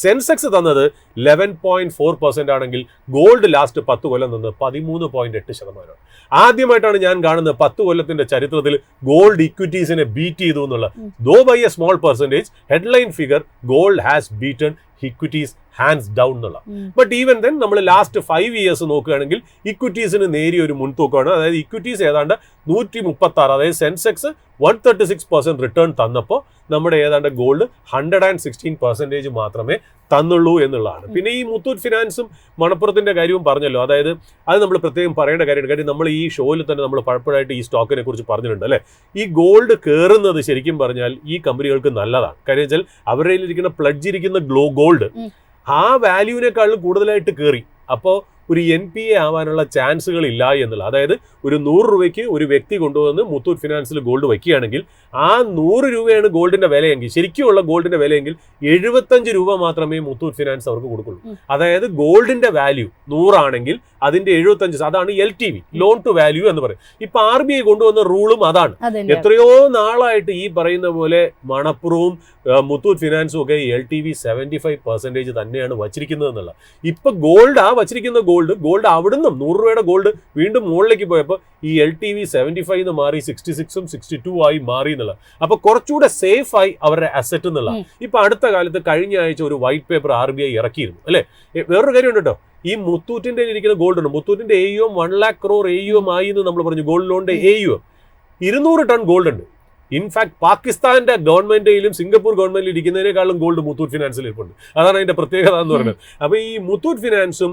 സെൻസെക്സ് തന്നത് 11.4% ആണെങ്കിൽ ഗോൾഡ് ലാസ്റ്റ് 10 കൊല്ലം തന്നത് 13.8%. ആദ്യമായിട്ടാണ് ഞാൻ കാണുന്നത് 10 കൊല്ലത്തിന്റെ ചരിത്രത്തിൽ ഗോൾഡ് ഇക്വിറ്റീസിനെ ബീറ്റ് ചെയ്തു എന്നുള്ള. Though by a small percentage headline figure gold has beaten equities hands down എന്നുള്ള. ബട്ട് ഈവൻ ദെൻ നമ്മൾ ലാസ്റ്റ് 5 ഇയേഴ്സ് നോക്കുകയാണെങ്കിൽ ഇക്വിറ്റീസിന് നേരിയ ഒരു മുൻതൂക്കമാണ്. അതായത് ഇക്വിറ്റീസ് ഏതാണ്ട് 136, അതായത് സെൻസെക്സ് 136% റിട്ടേൺ തന്നപ്പോൾ നമ്മുടെ ഏതാണ്ട് ഗോൾഡ് 116% മാത്രമേ തന്നുള്ളൂ എന്നുള്ളതാണ്. പിന്നെ ഈ മുത്തൂറ്റ് ഫിനാൻസും മണപ്പുറത്തിന്റെ കാര്യവും പറഞ്ഞല്ലോ, അതായത് അത് നമ്മൾ പ്രത്യേകം പറയേണ്ട കാര്യമാണ്. കാര്യം നമ്മൾ ഈ ഷോയിൽ തന്നെ നമ്മൾ പലപ്പോഴായിട്ട് ഈ സ്റ്റോക്കിനെ കുറിച്ച് പറഞ്ഞിട്ടുണ്ട് അല്ലേ. ഈ ഗോൾഡ് കയറുന്നത് ശരിക്കും പറഞ്ഞാൽ ഈ കമ്പനികൾക്ക് നല്ലതാണ്. കാര്യം വെച്ചാൽ അവരുടെ ഇരിക്കുന്ന പ്ലഡ്ജ് ഇരിക്കുന്ന ഗോൾഡ് ആ വാല്യൂവിനേക്കാളും കൂടുതലായിട്ട് കയറി. അപ്പോൾ ഒരു NPA ആവാനുള്ള ചാൻസുകൾ ഇല്ല എന്നുള്ള. അതായത് ഒരു 100 രൂപയ്ക്ക് ഒരു വ്യക്തി കൊണ്ടുവന്ന് മുത്തൂറ്റ് ഫിനാൻസിൽ ഗോൾഡ് വയ്ക്കുകയാണെങ്കിൽ ആ 100 രൂപയാണ് ഗോൾഡിന്റെ വിലയെങ്കിൽ, ശരിക്കുമുള്ള ഗോൾഡിന്റെ വിലയെങ്കിൽ 75 രൂപ മാത്രമേ മുത്തൂറ്റ് ഫിനാൻസ് അവർക്ക് കൊടുക്കുള്ളൂ. അതായത് ഗോൾഡിന്റെ വാല്യൂ 100 ആണെങ്കിൽ അതിന്റെ 75, അതാണ് LTV, ലോൺ ടു വാല്യൂ എന്ന് പറയും. ഇപ്പൊ RBI കൊണ്ടുവന്ന റൂളും അതാണ്. എത്രയോ നാളായിട്ട് ഈ പറയുന്ന പോലെ മണപ്പുറവും മുത്തൂറ്റ് ഫിനാൻസും ഒക്കെ LTV 75% തന്നെയാണ് വച്ചിരിക്കുന്നത് എന്നുള്ള. ഇപ്പൊ ഗോൾഡ്, ആ വച്ചിരിക്കുന്ന ഗോൾഡ് അവിടുന്ന് 100 രൂപയുടെ ഗോൾഡ് വീണ്ടും മുകളിലേക്ക് പോയപ്പോൾ ഈ LTV 75 മാറി 66ഉം 62 ആയി മാറി എന്നുള്ളത്. അപ്പൊ കുറച്ചുകൂടെ സേഫ് ആയി അവരുടെ അസറ്റ് എന്നുള്ള. ഇപ്പൊ അടുത്ത കാലത്ത് കഴിഞ്ഞ ആഴ്ച ഒരു വൈറ്റ് പേപ്പർ RBI ഇറക്കിയിരുന്നു അല്ലെ. വേറൊരു കാര്യമുണ്ട് കേട്ടോ, ഈ മുത്തൂറ്റിന്റെ ഇരിക്കുന്ന ഗോൾഡ് ഉണ്ട്, മുത്തൂറ്റിന്റെ AUM 1 lakh crore AUM ആയി എന്ന് നമ്മൾ പറഞ്ഞു. ഗോൾഡ് ലോണിന്റെ AUM 200 ടൺ ഗോൾഡ് ഉണ്ട്. ഇൻഫാക്ട് പാകിസ്ഥാന്റെ ഗവൺമെന്റിലും സിംഗപ്പൂർ ഗവൺമെന്റിലും ഇരിക്കുന്നതിനേക്കാളും ഗോൾഡ് മുത്തൂറ്റ് ഫിനാൻസിൽ ഇരിപ്പുണ്ട്. അതാണ് അതിന്റെ പ്രത്യേകത എന്ന് പറയുന്നത്. അപ്പൊ ഈ മുത്തൂറ്റ് ഫിനാൻസും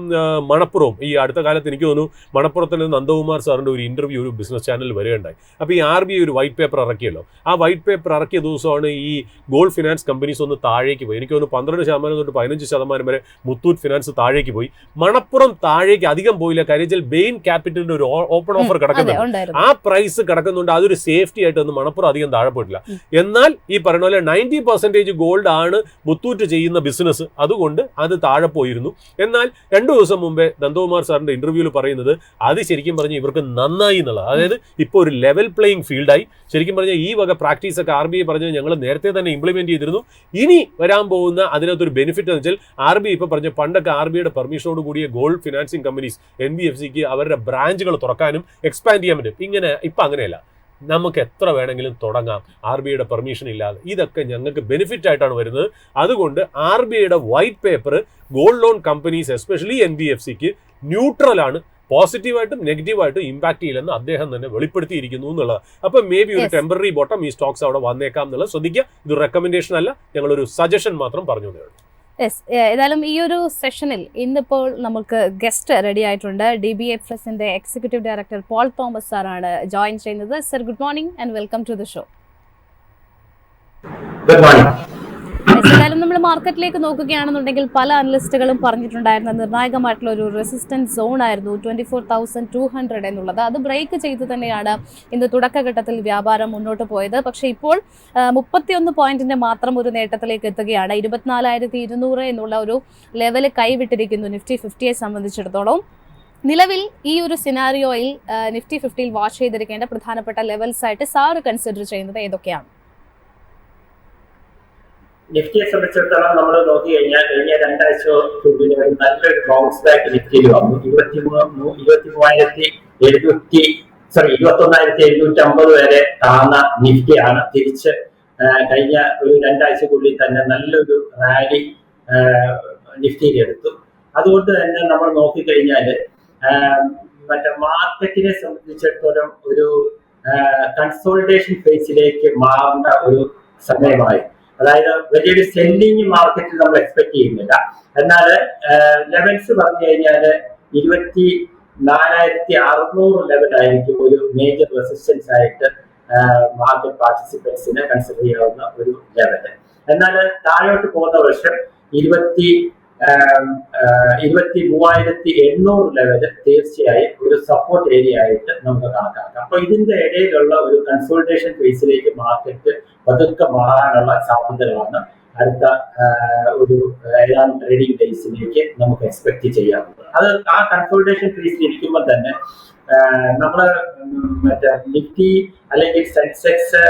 മണപ്പുറവും ഈ അടുത്ത കാലത്ത് എനിക്ക് തോന്നുന്നു മണപ്പുറത്തിന് നന്ദകുമാർ സാറിന്റെ ഒരു ഇന്റർവ്യൂ ഒരു ബിസിനസ് ചാനലിൽ വരികയുണ്ടായി. അപ്പൊ ഈ RBI ഒരു വൈറ്റ് പേപ്പർ ഇറക്കിയല്ലോ. ആ വൈറ്റ് പേപ്പർ ഇറക്കിയ ദിവസമാണ് ഈ ഗോൾഡ് ഫിനാൻസ് കമ്പനീസ് ഒന്ന് താഴേക്ക് പോയി. എനിക്ക് തോന്നുന്നു 12% തൊട്ട് 15% വരെ മുത്തൂറ്റ് ഫിനാൻസ് താഴേക്ക് പോയി. മണപ്പുറം താഴേക്ക് അധികം പോയില്ല. കാര്യം ബെയിൻ ക്യാപിറ്റലിന്റെ ഒരു ഓപ്പൺ ഓഫർ കിടക്കുന്നുണ്ട്. ആ പ്രൈസ് കിടക്കുന്നുണ്ട്. അതൊരു സേഫ്റ്റി ആയിട്ട് ഒന്ന് മണപ്പുറം അധികം താഴെ പോയിട്ടില്ല. എന്നാൽ ഈ പറയുന്ന പോലെ 90% ഗോൾഡ് ആണ് മുത്തൂറ്റ് ചെയ്യുന്ന ബിസിനസ്, അതുകൊണ്ട് അത് താഴെ പോയിരുന്നു. എന്നാൽ 2 ദിവസം മുമ്പേ നന്ദകുമാർ സാറിന്റെ ഇന്റർവ്യൂവിൽ പറയുന്നത് അത് ശരിക്കും പറഞ്ഞാൽ ഇവർക്ക് നന്നായി എന്നുള്ളത്. അതായത് ഇപ്പോൾ ഒരു ലെവൽ പ്ലേയിങ് ഫീൽഡായി. ശരിക്കും പറഞ്ഞാൽ ഈ വക പ്രാക്ടീസ് ഒക്കെ RBI പറഞ്ഞത് ഞങ്ങൾ നേരത്തെ തന്നെ ഇംപ്ലിമെന്റ് ചെയ്തിരുന്നു. ഇനി വരാൻ പോകുന്ന അതിനകത്തൊരു ബെനിഫിറ്റ് എന്ന് വെച്ചാൽ RBI ഇപ്പൊ പറഞ്ഞ പണ്ടൊക്കെ RBIയുടെ പെർമിഷനോട് കൂടിയ ഗോൾഡ് ഫിനാൻസിങ് കമ്പനീസ് NBFCക്ക് അവരുടെ ബ്രാഞ്ചുകൾ തുറക്കാനും എക്സ്പാൻഡ് ചെയ്യാൻ പറ്റും. ഇങ്ങനെ ഇപ്പൊ അങ്ങനെയല്ല, നമുക്ക് എത്ര വേണമെങ്കിലും തുടങ്ങാം RBIയുടെ പെർമിഷൻ ഇല്ലാതെ. ഇതൊക്കെ ഞങ്ങൾക്ക് ബെനിഫിറ്റ് ആയിട്ടാണ് വരുന്നത്. അതുകൊണ്ട് RBIയുടെ white paper gold loan companies especially NBFCക്ക് ന്യൂട്രൽ ആണ്, പോസിറ്റീവായിട്ടും നെഗറ്റീവായിട്ടും ഇമ്പാക്ട് ചെയ്യില്ലെന്ന് അദ്ദേഹം തന്നെ വെളിപ്പെടുത്തിയിരിക്കുന്നു എന്നുള്ളത്. അപ്പൊ മേ ബി ഒരു ടെമ്പററി ബോട്ടം ഈ സ്റ്റോക്സ് അവിടെ വന്നേക്കാം എന്നുള്ളത് ശ്രദ്ധിക്കുക. ഇത് റെക്കമെൻഡേഷൻ അല്ല, ഞങ്ങളൊരു സജഷൻ മാത്രം പറഞ്ഞു തരുന്നു. യെസ്, ഏതായാലും ഈ ഒരു സെഷനിൽ ഇന്നിപ്പോൾ നമുക്ക് ഗസ്റ്റ് റെഡി ആയിട്ടുണ്ട്. DBFSന്റെ എക്സിക്യൂട്ടീവ് ഡയറക്ടർ പോൾ തോമസ് സാറാണ് ജോയിൻ ചെയ്യുന്നത്. Sir, good morning and welcome to the show. Good morning. ഏതായാലും നമ്മൾ മാർക്കറ്റിലേക്ക് നോക്കുകയാണെന്നുണ്ടെങ്കിൽ പല അനലിസ്റ്റുകളും പറഞ്ഞിട്ടുണ്ടായിരുന്ന നിർണായകമായിട്ടുള്ള ഒരു റെസിസ്റ്റൻസ് സോൺ ആയിരുന്നു 24,200 എന്നുള്ളത്. അത് ബ്രേക്ക് ചെയ്ത് തന്നെയാണ് ഇന്ന് തുടക്കഘട്ടത്തിൽ വ്യാപാരം മുന്നോട്ട് പോയത്. പക്ഷേ ഇപ്പോൾ 31 പോയിന്റിന്റെ മാത്രം ഒരു നേട്ടത്തിലേക്ക് എത്തുകയാണ്. 24,200 എന്നുള്ള ഒരു ലെവല് കൈവിട്ടിരിക്കുന്നു നിഫ്റ്റി 50യെ സംബന്ധിച്ചിടത്തോളം. നിലവിൽ ഈ ഒരു സിനാരിയോയിൽ നിഫ്റ്റി 50യിൽ വാച്ച് ചെയ്തിരിക്കേണ്ട പ്രധാനപ്പെട്ട ലെവൽസ് ആയിട്ട് സാറ് കൺസിഡർ ചെയ്യുന്നത് ഏതൊക്കെയാണ്? നിഫ്റ്റിയെ സംബന്ധിച്ചിടത്തോളം നമ്മൾ നോക്കി കഴിഞ്ഞാൽ കഴിഞ്ഞ 2 ആഴ്ച നല്ലൊരു ബൗൺസ് ബാക്ക് നിഫ്റ്റിയിൽ വന്നു. 21,750 വരെ താഴ്ന്ന നിഫ്റ്റിയാണ് തിരിച്ച് കഴിഞ്ഞ ഒരു 2 ആഴ്ചക്കുള്ളിൽ തന്നെ നല്ലൊരു റാലി നിഫ്റ്റിയിൽ എടുത്തു. അതുകൊണ്ട് തന്നെ നമ്മൾ നോക്കിക്കഴിഞ്ഞാൽ മറ്റേ മാർക്കറ്റിനെ സംബന്ധിച്ചിടത്തോളം ഒരു കൺസോളിഡേഷൻ ഫേസിലേക്ക് മാറുന്ന ഒരു സമയമായി. അതായത് വലിയൊരു സെല്ലിങ് മാർക്കറ്റിൽ നമ്മൾ എക്സ്പെക്ട് ചെയ്യുന്നില്ല. എന്നാൽ ലെവൽസ് പറഞ്ഞു കഴിഞ്ഞാൽ 24,600 ലെവലായിരിക്കും ഒരു മേജർ റെസിസ്റ്റൻസ് ആയിട്ട് മാർക്കറ്റ് പാർട്ടിസിപ്പൻസിനെ കൺസിഡർ ചെയ്യാവുന്ന ഒരു ലെവല്. എന്നാൽ താഴോട്ട് പോകുന്ന വർഷം 23,800 ലെവല് തീർച്ചയായും ഒരു സപ്പോർട്ട് ഏരിയ ആയിട്ട് നമുക്ക് കണക്കാക്കാം. അപ്പൊ ഇതിന്റെ ഇടയിലുള്ള ഒരു കൺസോളിഡേഷൻ ഫേസിലേക്ക് മാർക്കറ്റ് പതുക്കെ മാറാനുള്ള സാധ്യതകളാണ് അടുത്ത ഒരു ഏതാനും ട്രേഡിംഗ് ഡേയ്സിലേക്ക് നമുക്ക് എക്സ്പെക്ട് ചെയ്യാവുന്നത്. അത് ആ കൺസോളിഡേഷൻ ഫേസിൽ ഇരിക്കുമ്പോൾ തന്നെ നമ്മള് മറ്റേ നിഫ്റ്റി അല്ലെങ്കിൽ സെൻസെക്സ്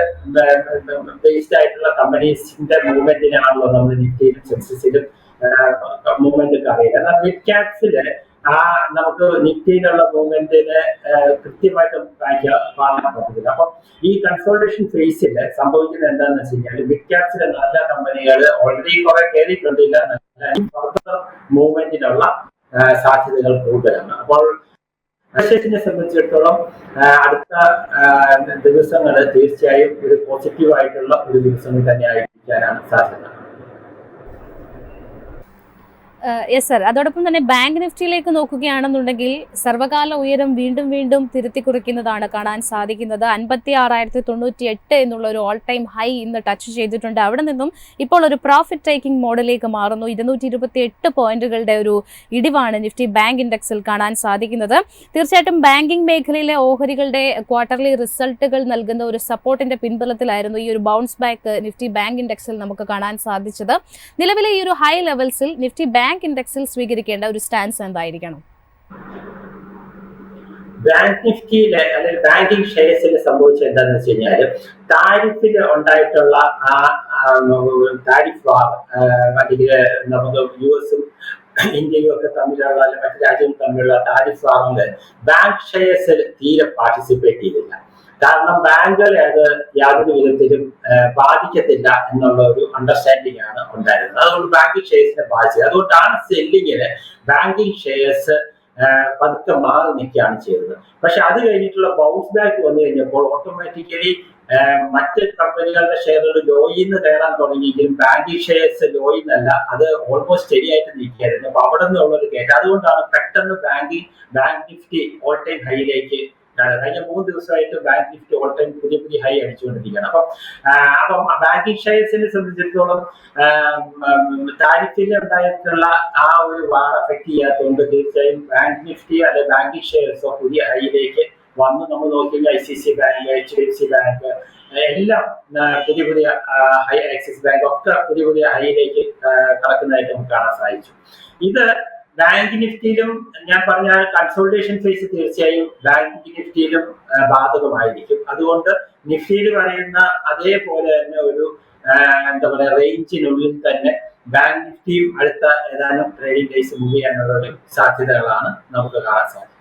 ബേസ്ഡ് ആയിട്ടുള്ള കമ്പനീസിന്റെ മൂവ്മെന്റിനാണല്ലോ നമ്മൾ നിഫ്റ്റിയിലും സെൻസെക്സിലും മൂവ്മെന്റ് അറിയില്ല. എന്നാൽ മിഡ് ക്യാപ്സില് നമുക്ക് നിഫ്റ്റിയിലുള്ള മൂവ്മെന്റിന് കൃത്യമായിട്ട് കാണാൻ പറ്റത്തില്ല. അപ്പൊ ഈ കൺസോളിഡേഷൻ ഫേസിൽ സംഭവിക്കുന്നത് എന്താണെന്ന് വെച്ച് കഴിഞ്ഞാൽ മിഡ് ക്യാപ്സിലെ നല്ല കമ്പനികൾ ഓൾറെഡി കുറെ കയറിയിട്ടില്ല, ഫർദർ മൂവ്മെന്റിനുള്ള സാധ്യതകൾ കൂടുതലാണ്. അപ്പോൾ നെ സംബന്ധിച്ചിടത്തോളം അടുത്ത ദിവസങ്ങൾ തീർച്ചയായും ഒരു പോസിറ്റീവ് ആയിട്ടുള്ള ഒരു ദിവസങ്ങൾ തന്നെ ആയിരിക്കാനാണ് സാധ്യത. യെസ് സർ, അതോടൊപ്പം തന്നെ ബാങ്ക് നിഫ്റ്റിയിലേക്ക് നോക്കുകയാണെന്നുണ്ടെങ്കിൽ സർവകാല ഉയരം വീണ്ടും വീണ്ടും തിരുത്തി കുറിക്കുന്നതാണ് കാണാൻ സാധിക്കുന്നത്. 56,098 എന്നുള്ള ഒരു ഓൾ ടൈം ഹൈ ഇന്ന് ടച്ച് ചെയ്തിട്ടുണ്ട്. അവിടെ നിന്നും ഇപ്പോൾ ഒരു പ്രോഫിറ്റ് ടേക്കിംഗ് മോഡലിലേക്ക് മാറുന്നു. 228 പോയിന്റുകളുടെ ഒരു ഇടിവാണ് നിഫ്റ്റി ബാങ്ക് ഇൻഡെക്സിൽ കാണാൻ സാധിക്കുന്നത്. തീർച്ചയായിട്ടും ബാങ്കിംഗ് മേഖലയിലെ ഓഹരികളുടെ ക്വാർട്ടർലി റിസൾട്ടുകൾ നൽകുന്ന ഒരു സപ്പോർട്ടിന്റെ പിൻബലത്തിലായിരുന്നു ഈ ഒരു ബൗൺസ് ബാക്ക് നിഫ്റ്റി ബാങ്ക് ഇൻഡെക്സിൽ നമുക്ക് കാണാൻ സാധിച്ചത്. നിലവിലെ ഈ ഒരു ഹൈ ലെവൽസിൽ നിഫ്റ്റി ബാങ്ക് ഇൻഡെക്സിൽ സ്വീകരിക്കേണ്ട ഒരു സ്റ്റാൻസ് എന്തായിരിക്കണം? ബാങ്ക് നിഫ്റ്റിയിലെ അല്ലെങ്കിൽ ബാങ്കിങ് ഷെയർസിൽ സംഭവിച്ചത് എന്താണെന്ന് വെച്ച് കഴിഞ്ഞാൽ താരിഫിൽ ഉണ്ടായിട്ടുള്ള താരിഫ് അല്ലെങ്കിൽ നമുക്ക് US ഇന്ത്യയും ഒക്കെ തമ്മിലുള്ള അല്ലെങ്കിൽ മറ്റു രാജ്യവും തമ്മിലുള്ള ടാരിഫ് വാറിൽ ബാങ്ക് ഷെയർസിൽ തീരെ പാർട്ടിസിപ്പേറ്റ് ചെയ്തില്ല. കാരണം ബാങ്കുകളെ അത് യാതൊരു വിധത്തിലും ബാധിക്കത്തില്ല എന്നുള്ള ഒരു അണ്ടർസ്റ്റാൻഡിംഗ് ആണ് ഉണ്ടായിരുന്നത്. അതുകൊണ്ട് ബാങ്കിങ് ഷെയർസിനെ ബാധിച്ചത്. അതുകൊണ്ടാണ് സെല്ലിങ്ങിന് ബാങ്കിങ് ഷെയർസ് പതുക്കെ മാറി നിൽക്കുകയാണ് ചെയ്തത്. പക്ഷെ അത് കഴിഞ്ഞിട്ടുള്ള ബൗൺസ് ബാക്ക് വന്നു കഴിഞ്ഞപ്പോൾ ഓട്ടോമാറ്റിക്കലി മറ്റ് കമ്പനികളുടെ ഷെയറുകൾ ലോയിൽ നിന്ന് കയറാൻ തുടങ്ങിയെങ്കിലും ബാങ്കിങ് ഷെയർസ് ലോയിൽ നിന്നല്ല, അത് ഓൾമോസ്റ്റ് ശരിയായിട്ട് നിൽക്കുകയായിരുന്നു. അപ്പൊ അവിടെ നിന്നുള്ളൊരു കയറ്റം. അതുകൊണ്ടാണ് പെട്ടെന്ന് ബാങ്ക് നിഫ്റ്റി ഓൾ ടൈം ഹൈയിലേക്ക് കഴിഞ്ഞ 3 ദിവസമായിട്ട് ബാങ്ക് നിഫ്റ്റി ഓൾ ടൈം പുതിയ ഹൈ അടിച്ചുകൊണ്ടിരിക്കുകയാണ്. അപ്പം ബാങ്കിങ് ഷെയർസിനെ സംബന്ധിച്ചിടത്തോളം താരിഫിൽ ഉണ്ടായിട്ടുള്ള ആ ഒരു വാർ എഫക്ട് ചെയ്യാത്തതുകൊണ്ട് തീർച്ചയായും ബാങ്ക് നിഫ്റ്റി അല്ലെ ബാങ്കിങ് ഷെയർസോ പുതിയ ഹൈയിലേക്ക് വന്ന് നമ്മൾ നോക്കിയാൽ ICICI ബാങ്ക്, HDFC ബാങ്ക് എല്ലാം പുതിയ ഹൈ, ആക്സിസ് ബാങ്ക് ഒക്കെ പുതിയ ഹൈയിലേക്ക് കടക്കുന്നതായിട്ട് നമുക്ക് കാണാൻ സാധിച്ചു. ഇത് ബാങ്ക് നിഫ്റ്റിയിലും ഞാൻ പറഞ്ഞ കൺസോളിഡേഷൻ ഫേസ് തീർച്ചയായും ബാങ്ക് നിഫ്റ്റിയിലും ബാധകമായിരിക്കും. അതുകൊണ്ട് നിഫ്റ്റിയിൽ പറയുന്ന അതേപോലെ തന്നെ ഒരു എന്താ പറയുക റേഞ്ചിനുള്ളിൽ തന്നെ ബാങ്ക് നിഫ്റ്റിയും അടുത്ത ഏതാനും ട്രേഡിംഗ് ഡേയ്സ് മൂവ് ചെയ്യാനുള്ള ഒരു സാധ്യതകളാണ് നമുക്ക് കാണാൻ സാധിക്കുന്നത്.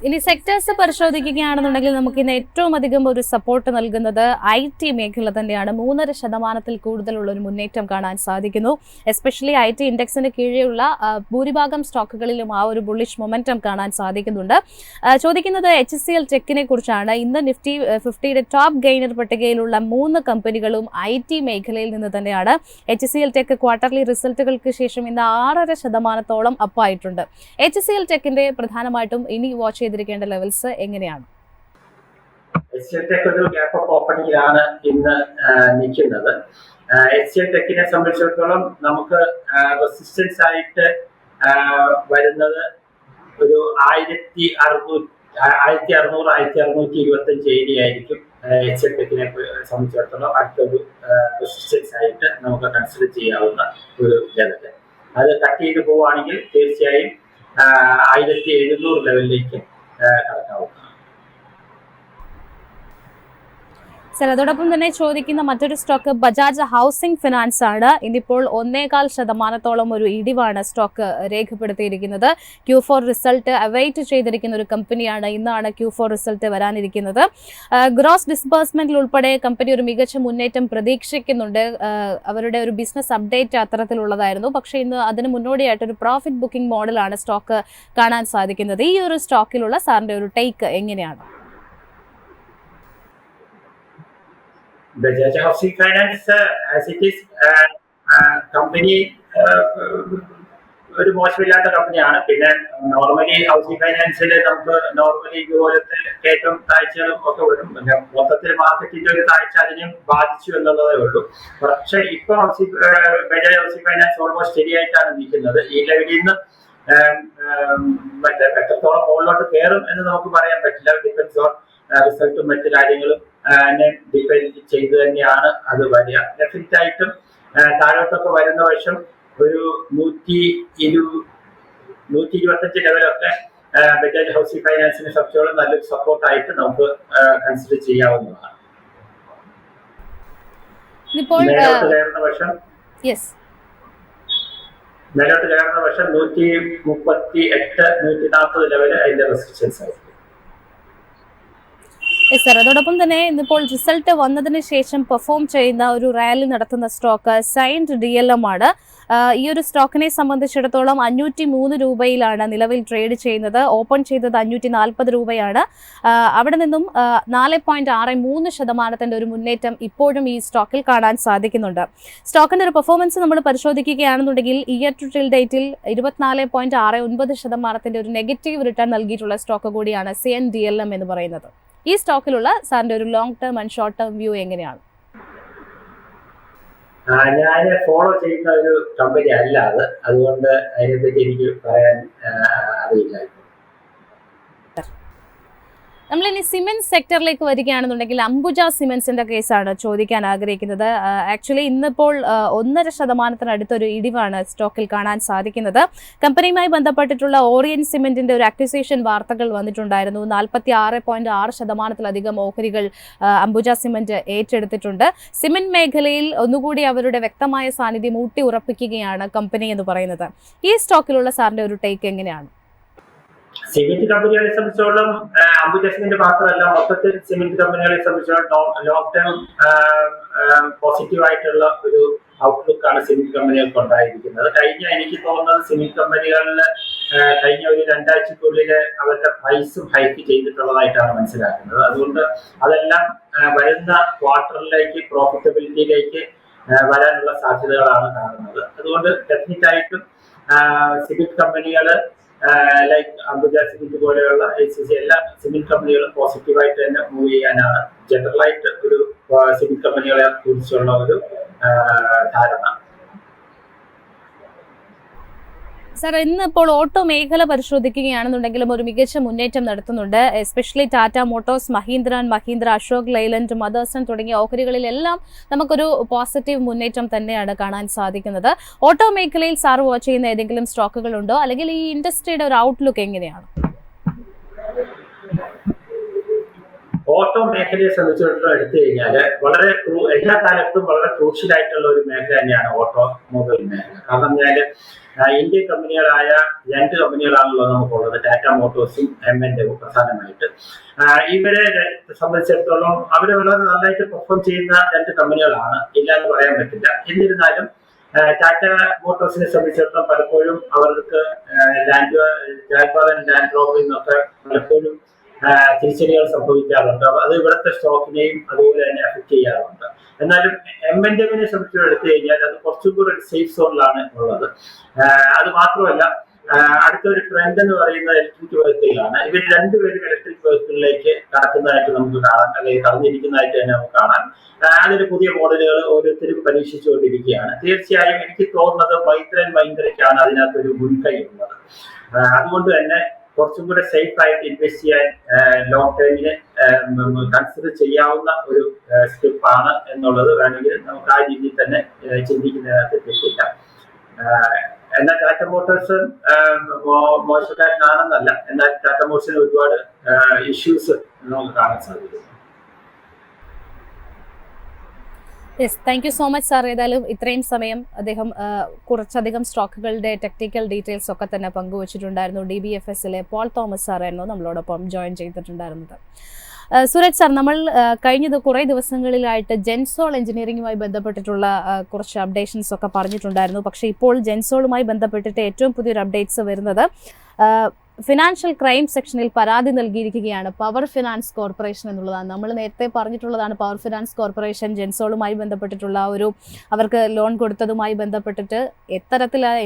ഇനി സെക്ടേഴ്സ് പരിശോധിക്കുകയാണെന്നുണ്ടെങ്കിൽ നമുക്ക് ഇന്ന് ഏറ്റവും അധികം ഒരു സപ്പോർട്ട് നൽകുന്നത് IT മേഖല തന്നെയാണ്. 3.5% കൂടുതലുള്ള ഒരു മുന്നേറ്റം കാണാൻ സാധിക്കുന്നു. എസ്പെഷ്യലി IT ഇൻഡെക്സിന് കീഴെയുള്ള ഭൂരിഭാഗം സ്റ്റോക്കുകളിലും ആ ഒരു ബുള്ളിഷ് മൊമെന്റം കാണാൻ സാധിക്കുന്നുണ്ട്. ചോദിക്കുന്നത് HCL ടെക്കിനെ കുറിച്ചാണ്. ഇന്ന് നിഫ്റ്റി 50യുടെ ടോപ്പ് ഗെയിനർ പട്ടികയിലുള്ള 3 കമ്പനികളും IT മേഖലയിൽ നിന്ന് തന്നെയാണ്. HCL ടെക് ക്വാർട്ടർലി റിസൾട്ടുകൾക്ക് ശേഷം ഇന്ന് 6.5% അപ്പായിട്ടുണ്ട്. HCL ടെക്കിന്റെ പ്രധാനമായിട്ടും ഇനി വാച്ച് ചെയ്തിരിക്കേണ്ട ലെവൽസ് എങ്ങനെയാണ്? HCL ടെക് ഒരു ഗ്യാപ്പ് അപ്പ് ഓപ്പണിംഗിലാണ് ഇന്ന് നിൽക്കുന്നത്. HCL ടെക്കിനെ സംബന്ധിച്ചിടത്തോളം നമുക്ക് റെസിസ്റ്റൻസ് ആയിട്ട് വരുന്നത് ഒരു 1600, 1625 ഏരിയ ആയിരിക്കും. HCL ടെക്കിനെ സംബന്ധിച്ചിടത്തോളം അടുത്തൊരു റെസിസ്റ്റൻസ് ആയിട്ട് നമുക്ക് കൺസിഡർ ചെയ്യാവുന്ന ഒരു ലെവല്. അത് കട്ട് ചെയ്ത് പോവുകയാണെങ്കിൽ തീർച്ചയായും 1700 ലെവലിലേക്ക് കടക്കാവുന്നതാണ്. സർ, അതോടൊപ്പം തന്നെ ചോദിക്കുന്ന മറ്റൊരു സ്റ്റോക്ക് ബജാജ് ഹൗസിംഗ് ഫിനാൻസ് ആണ്. ഇന്നിപ്പോൾ 1.25% ഒരു ഇടിവാണ് സ്റ്റോക്ക് രേഖപ്പെടുത്തിയിരിക്കുന്നത്. Q4 റിസൾട്ട് അവൈറ്റ് ചെയ്തിരിക്കുന്ന ഒരു കമ്പനിയാണ്. ഇന്നാണ് Q4 റിസൾട്ട് വരാനിരിക്കുന്നത്. ഗ്രോസ് ഡിസ്ബേഴ്സ്മെന്റിൽ ഉൾപ്പെടെ കമ്പനി ഒരു മികച്ച മുന്നേറ്റം പ്രതീക്ഷിക്കുന്നുണ്ട്. അവരുടെ ഒരു ബിസിനസ് അപ്ഡേറ്റ് അത്തരത്തിലുള്ളതായിരുന്നു. പക്ഷേ ഇന്ന് അതിന് മുന്നോടിയായിട്ട് ഒരു പ്രോഫിറ്റ് ബുക്കിംഗ് മോഡലാണ് സ്റ്റോക്ക് കാണാൻ സാധിക്കുന്നത്. ഈ ഒരു സ്റ്റോക്കിലുള്ള സാറിന്റെ ഒരു ടേക്ക് എങ്ങനെയാണ്? Bajaj Housing Finance as it is company ഒരു മോശമില്ലാത്ത കമ്പനിയാണ്. പിന്നെ നോർമലി ഹൗസിംഗ് ഫൈനാൻസിൽ നമുക്ക് നോർമലി ഇതുപോലത്തെ കയറ്റം താഴ്ചകളും ഒക്കെ വരും. പിന്നെ മൊത്തത്തിൽ മാർക്കറ്റിന്റെ ഒരു താഴ്ച അതിനും ബാധിച്ചു എന്നുള്ളതേ ഉള്ളൂ. പക്ഷെ ഇപ്പൊ ബജാജ് ഹൗസിംഗ് ഫൈനാൻസ് ഓൾമോസ്റ്റ് ശരിയായിട്ടാണ് നിൽക്കുന്നത്. ഈ ലെവലിൽ നിന്ന് മറ്റേ എത്രത്തോളം മുകളിലോട്ട് കയറും എന്ന് നമുക്ക് പറയാൻ പറ്റില്ല. ഡിപ്പെൻസ് ഓൺ റിസൾട്ടും മറ്റു കാര്യങ്ങളും ഡിപ്പെൻഡ് ചെയ്ത് തന്നെയാണ് അത് വരിക. ഡെഫിനറ്റ് ആയിട്ടും താഴോട്ടൊക്കെ വരുന്ന വർഷം ഒരു 125 ലെവലൊക്കെ ബജാജ് ഹൗസിംഗ് ഫൈനാൻസിനെ സംബന്ധിച്ചോളം നല്ലൊരു സപ്പോർട്ടായിട്ട് നമുക്ക് കൺസിഡർ ചെയ്യാവുന്നതാണ്. മേലോട്ട് കയറുന്ന വർഷം 138, 140 ലെവല് അതിന്റെ റെസിസ്റ്റൻസ് ആയിരിക്കും. സർ, അതോടൊപ്പം തന്നെ ഇന്നിപ്പോൾ റിസൾട്ട് വന്നതിന് ശേഷം പെർഫോം ചെയ്യുന്ന ഒരു റാലി നടത്തുന്ന സ്റ്റോക്ക് സൈൻഡ് DLM ആണ്. ഈ ഒരു സ്റ്റോക്കിനെ സംബന്ധിച്ചിടത്തോളം 503 രൂപയിലാണ് നിലവിൽ ട്രേഡ് ചെയ്യുന്നത്. ഓപ്പൺ ചെയ്തത് 540 രൂപയാണ്. അവിടെ നിന്നും 4.63% ഒരു മുന്നേറ്റം ഇപ്പോഴും ഈ സ്റ്റോക്കിൽ കാണാൻ സാധിക്കുന്നുണ്ട്. സ്റ്റോക്കിന്റെ ഒരു പെർഫോമൻസ് നമ്മൾ പരിശോധിക്കുകയാണെന്നുണ്ടെങ്കിൽ ഇയർ ടു ടിൽ ഡേറ്റിൽ 24.69% ഒരു നെഗറ്റീവ് റിട്ടേൺ നൽകിയിട്ടുള്ള സ്റ്റോക്ക് കൂടിയാണ് CNDLM എന്ന് പറയുന്നത്. ഈ സ്റ്റോക്കിലുള്ള സാറിന്റെ ഒരു long term and short term view എങ്ങനെയാണ്? ഞാൻ ഫോളോ ചെയ്യുന്ന ഒരു കമ്പനി അല്ല അത്, അതുകൊണ്ട് അതിനെപ്പറ്റി എനിക്ക് പറയാൻ അറിയില്ല. നമ്മളിനി സിമെന്റ് സെക്ടറിലേക്ക് വരികയാണെന്നുണ്ടെങ്കിൽ അംബുജ സിമെന്റ്സിന്റെ കേസാണ് ചോദിക്കാൻ ആഗ്രഹിക്കുന്നത്. ആക്ച്വലി ഇന്നിപ്പോൾ 1.5% ഒരു ഇടിവാണ് സ്റ്റോക്കിൽ കാണാൻ സാധിക്കുന്നത്. കമ്പനിയുമായി ബന്ധപ്പെട്ടിട്ടുള്ള ഓറിയൻ സിമെന്റിന്റെ ഒരു അക്വിസിഷൻ വാർത്തകൾ വന്നിട്ടുണ്ടായിരുന്നു. 46.6% ഓഹരികൾ അംബുജ സിമെന്റ് ഏറ്റെടുത്തിട്ടുണ്ട്. സിമെന്റ് മേഖലയിൽ ഒന്നുകൂടി അവരുടെ വ്യക്തമായ സാന്നിധ്യം ഊട്ടി ഉറപ്പിക്കുകയാണ് കമ്പനി എന്ന് പറയുന്നത്. ഈ സ്റ്റോക്കിലുള്ള സാറിന്റെ ഒരു ടേക്ക് എങ്ങനെയാണ്? സിമെന്റ് കമ്പനികളെ സംബന്ധിച്ചോളം അംബുജ സിമെന്റ് മാത്രമല്ല, മൊത്തത്തിൽ സിമെന്റ് കമ്പനികളെ സംബന്ധിച്ചോളം ലോങ് ടേം പോസിറ്റീവ് ആയിട്ടുള്ള ഒരു ഔട്ട്ലുക്ക് ആണ് സിമെന്റ് കമ്പനികൾക്ക് ഉണ്ടായിരിക്കുന്നത്. എനിക്ക് തോന്നുന്നത് സിമെന്റ് കമ്പനികളിൽ കഴിഞ്ഞ ഒരു 2 ആഴ്ചക്കുള്ളിൽ അവരുടെ പ്രൈസും ഹൈക്ക് ചെയ്തിട്ടുള്ളതായിട്ടാണ് മനസ്സിലാക്കുന്നത്. അതുകൊണ്ട് അതെല്ലാം വരുന്ന ക്വാർട്ടറിലേക്ക് പ്രോഫിറ്റബിലിറ്റിയിലേക്ക് വരാനുള്ള സാധ്യതകളാണ് കാണുന്നത്. അതുകൊണ്ട് ടെക്നിക്കായിട്ടും സിമെന്റ് കമ്പനികൾ ലൈക്ക് അംബുജ സിമെന്റ് പോലെയുള്ള ACC എല്ലാ സിമെന്റ് കമ്പനികളും പോസിറ്റീവായിട്ട് തന്നെ മൂവ് ചെയ്യാനാണ് ജനറലായിട്ട് ഒരു സിമെന്റ് കമ്പനികളെ കുറിച്ചുള്ള ഒരു ധാരണ. സാർ, ഇന്നിപ്പോൾ ഓട്ടോ മേഖല പരിശോധിക്കുകയാണെന്നുണ്ടെങ്കിലും ഒരു മികച്ച മുന്നേറ്റം നടത്തുന്നുണ്ട്. Especially Tata motors, Mahindra and Mahindra, Ashok Leyland, Motherson തുടങ്ങിയ ഓഹരികളിലെല്ലാം നമുക്കൊരു പോസിറ്റീവ് മുന്നേറ്റം തന്നെയാണ് കാണാൻ സാധിക്കുന്നത്. ഓട്ടോ മേഖലയിൽ സാർ വാച്ച് ചെയ്യുന്ന ഏതെങ്കിലും സ്റ്റോക്കുകൾ ഉണ്ടോ, അല്ലെങ്കിൽ ഈ ഇൻഡസ്ട്രിയുടെ ഒരു ഔട്ട്ലുക്ക് എങ്ങനെയാണ്? ഓട്ടോ മേഖലയെ സംബന്ധിച്ചിടത്തോളം എടുത്തു കഴിഞ്ഞാൽ വളരെ എല്ലാ കാലത്തും വളരെ ക്രൂഷ്യൽ ആയിട്ടുള്ള ഒരു മേഖല തന്നെയാണ് ഓട്ടോമൊബൈൽ മേഖല. കാരണം പറഞ്ഞാൽ ഇന്ത്യൻ കമ്പനികളായ 2 കമ്പനികളാണല്ലോ നമുക്കുള്ളത്, ടാറ്റ മോട്ടോഴ്സും M&M പ്രധാനമായിട്ട്. ഇവരെ സംബന്ധിച്ചിടത്തോളം അവർ വളരെ നന്നായിട്ട് പെർഫോം ചെയ്യുന്ന 2 കമ്പനികളാണ്, ഇല്ല എന്ന് പറയാൻ പറ്റില്ല. എന്നിരുന്നാലും ടാറ്റ മോട്ടോഴ്സിനെ സംബന്ധിച്ചിടത്തോളം പലപ്പോഴും അവർക്ക് ലാൻഡ് റോവറിൽ നിന്നൊക്കെ പലപ്പോഴും തിരിച്ചടികൾ സംഭവിക്കാറുണ്ട്. അത് ഇവിടുത്തെ സ്റ്റോക്കിനെയും അതുപോലെ തന്നെ അഫക്ട് ചെയ്യാറുണ്ട്. എന്നാലും M&Mനെ സംബന്ധിച്ച് എടുത്തു കഴിഞ്ഞാൽ അത് കുറച്ചും കൂടെ ഒരു സേഫ് സോണിലാണ് ഉള്ളത്. അത് മാത്രമല്ല, അടുത്തൊരു ട്രെൻഡ് എന്ന് പറയുന്നത് ഇലക്ട്രിക് വെഹിക്കിളാണ്. ഇവർ 2 പേരും ഇലക്ട്രിക് വെഹിക്കിളിലേക്ക് കടക്കുന്നതായിട്ട് നമുക്ക് കാണാൻ, അല്ലെങ്കിൽ കടന്നിരിക്കുന്നതായിട്ട് തന്നെ നമുക്ക് കാണാൻ. അതിന് പുതിയ മോഡലുകൾ ഓരോരുത്തരും പരീക്ഷിച്ചുകൊണ്ടിരിക്കുകയാണ്. തീർച്ചയായും എനിക്ക് തോന്നുന്നത് മഹീന്ദ്രയ്ക്കാണ് അതിനകത്തൊരു മുൻകൈ ഉള്ളത്. അതുകൊണ്ട് തന്നെ കുറച്ചും കൂടെ സേഫ് ആയിട്ട് ഇൻവെസ്റ്റ് ചെയ്യാൻ ലോങ് ടൈമിന് കൺസിഡർ ചെയ്യാവുന്ന ഒരു സ്റ്റെപ്പാണ് എന്നുള്ളത് വേണമെങ്കിൽ നമുക്ക് ആ രീതിയിൽ തന്നെ ചിന്തിക്കുന്നതിനകത്ത് തെറ്റില്ല. എന്നാൽ ടാറ്റ മോട്ടോഴ്സ് മോശക്കാരനാണെന്നല്ല, എന്നാൽ ടാറ്റ മോട്ടോഴ്സിന് ഒരുപാട് ഇഷ്യൂസ് നമുക്ക് കാണാൻ സാധിക്കും. Yes, thank you so much sir. ഏതായാലും ഇത്രയും സമയം അദ്ദേഹം കുറച്ചധികം സ്റ്റോക്കുകളുടെ ടെക്നിക്കൽ ഡീറ്റെയിൽസ് ഒക്കെ തന്നെ പങ്കുവച്ചിട്ടുണ്ടായിരുന്നു. DBFSലെ പോൾ തോമസ് സാറായിരുന്നു നമ്മളോടൊപ്പം ജോയിൻ ചെയ്തിട്ടുണ്ടായിരുന്നത്. സുരജ് സാർ, നമ്മൾ കഴിഞ്ഞ കുറേ ദിവസങ്ങളിലായിട്ട് ജെൻസോൾ എഞ്ചിനീയറിംഗുമായി ബന്ധപ്പെട്ടിട്ടുള്ള കുറച്ച് അപ്ഡേഷൻസ് ഒക്കെ പറഞ്ഞിട്ടുണ്ടായിരുന്നു. പക്ഷേ ഇപ്പോൾ ജെൻസോളുമായി ബന്ധപ്പെട്ടിട്ട് ഏറ്റവും പുതിയൊരു അപ്ഡേറ്റ്സ് വരുന്നത് ഫിനാൻഷ്യൽ ക്രൈം സെക്ഷനിൽ പരാതി നൽകിയിരിക്കുകയാണ് പവർ ഫിനാൻസ് കോർപ്പറേഷൻ എന്നുള്ളതാണ്. നമ്മൾ നേരത്തെ പറഞ്ഞിട്ടുള്ളതാണ്, പവർ ഫിനാൻസ് കോർപ്പറേഷൻ ജെൻസോളുമായി ബന്ധപ്പെട്ടിട്ടുള്ള അവർക്ക് ലോൺ കൊടുത്തതുമായി ബന്ധപ്പെട്ടിട്ട്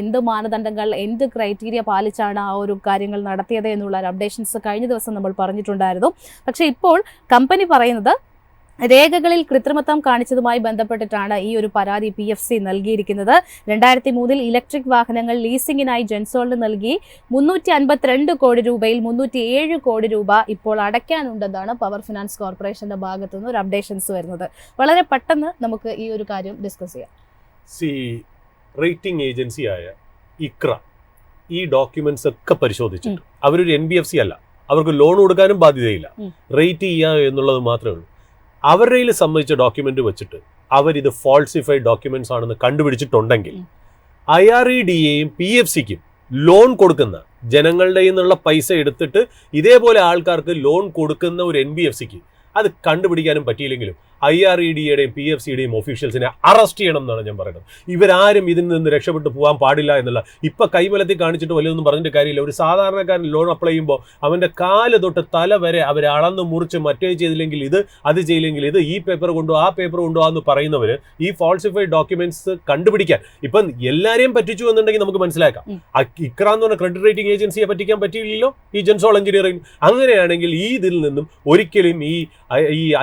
എന്ത് മാനദണ്ഡങ്ങൾ, എന്ത് ക്രൈറ്റീരിയ പാലിച്ചാണ് ആ ഒരു കാര്യങ്ങൾ നടത്തിയത് എന്നുള്ള അപ്ഡേഷൻസ് കഴിഞ്ഞ ദിവസം നമ്മൾ പറഞ്ഞിട്ടുണ്ടായിരുന്നു. പക്ഷേ ഇപ്പോൾ കമ്പനി പറയുന്നത് രേഖകളിൽ കൃത്രിമത്വം കാണിച്ചതുമായി ബന്ധപ്പെട്ടിട്ടാണ് ഈ ഒരു പരാതി PFC നൽകിയിരിക്കുന്നത്. 2003 ഇലക്ട്രിക് വാഹനങ്ങൾ ലീസിംഗിനായി ജെൻസോളിന് നൽകി 352 കോടി രൂപയിൽ 307 കോടി രൂപ ഇപ്പോൾ അടയ്ക്കാനുണ്ടെന്നാണ് പവർ ഫിനാൻസ് കോർപ്പറേഷന്റെ ഭാഗത്തു നിന്ന് ഒരു അപ്ഡേഷൻസ് വരുന്നത്. വളരെ പെട്ടെന്ന് നമുക്ക് ഈ ഒരു കാര്യം ഡിസ്കസ് ചെയ്യാം. റേറ്റിംഗ് ഏജൻസിയായ ഇക്ര ഈ ഡോക്യുമെന്റ്സ് ഒക്കെ പരിശോധിച്ചിട്ട് അവരൊരു NBFC അല്ല, അവർക്ക് ലോൺ കൊടുക്കാനും ബാധ്യതയില്ല, റേറ്റ് ചെയ്യുക എന്നുള്ളത് മാത്രമേ ഉള്ളൂ. അവരുടെ സംബന്ധിച്ച ഡോക്യുമെന്റ് വെച്ചിട്ട് അവരിത് ഫാൾസിഫൈഡ് ഡോക്യുമെന്റ്സ് ആണെന്ന് കണ്ടുപിടിച്ചിട്ടുണ്ടെങ്കിൽ IREDAയും PFCക്കും ലോൺ കൊടുക്കുന്ന ജനങ്ങളുടെ നിന്നുള്ള പൈസ എടുത്തിട്ട് ഇതേപോലെ ആൾക്കാർക്ക് ലോൺ കൊടുക്കുന്ന ഒരു NBFCക്ക് അത് കണ്ടുപിടിക്കാനും പറ്റിയില്ലെങ്കിലും IREDAയുടെയും PFCയുടെയും ഒഫീഷ്യൽസിനെ അറസ്റ്റ് ചെയ്യണം എന്നാണ് ഞാൻ പറയുന്നത്. ഇവരാരും ഇതിൽ നിന്ന് രക്ഷപ്പെട്ടു പോകാൻ പാടില്ല എന്നുള്ള. ഇപ്പം കൈമലത്തിൽ കാണിച്ചിട്ട് വലിയൊന്നും പറഞ്ഞിട്ട് കാര്യമില്ല. ഒരു സാധാരണക്കാരൻ ലോൺ അപ്ലൈ ചെയ്യുമ്പോൾ അവൻ്റെ കാല് തൊട്ട് തല വരെ അവർ അളന്ന് മുറിച്ച് മറ്റേ ചെയ്തില്ലെങ്കിൽ ഇത്, അത് ചെയ്യില്ലെങ്കിൽ ഇത്, ഈ പേപ്പർ കൊണ്ടോ ആ പേപ്പർ കൊണ്ടോ എന്ന് പറയുന്നവർ ഈ ഫാൾസിഫൈഡ് ഡോക്യുമെന്റ്സ് കണ്ടുപിടിക്കാൻ ഇപ്പം എല്ലാവരെയും പറ്റിച്ചു എന്നുണ്ടെങ്കിൽ നമുക്ക് മനസ്സിലാക്കാം. ഇക്ര എന്ന് പറഞ്ഞ ക്രെഡിറ്റ് റേറ്റിംഗ് ഏജൻസിയെ പറ്റിക്കാൻ പറ്റിയില്ലല്ലോ ഈ ജെൻസോൾ എഞ്ചിനീയറിംഗ്. അങ്ങനെയാണെങ്കിൽ ഈ ഇതിൽ നിന്നും ഒരിക്കലും ഈ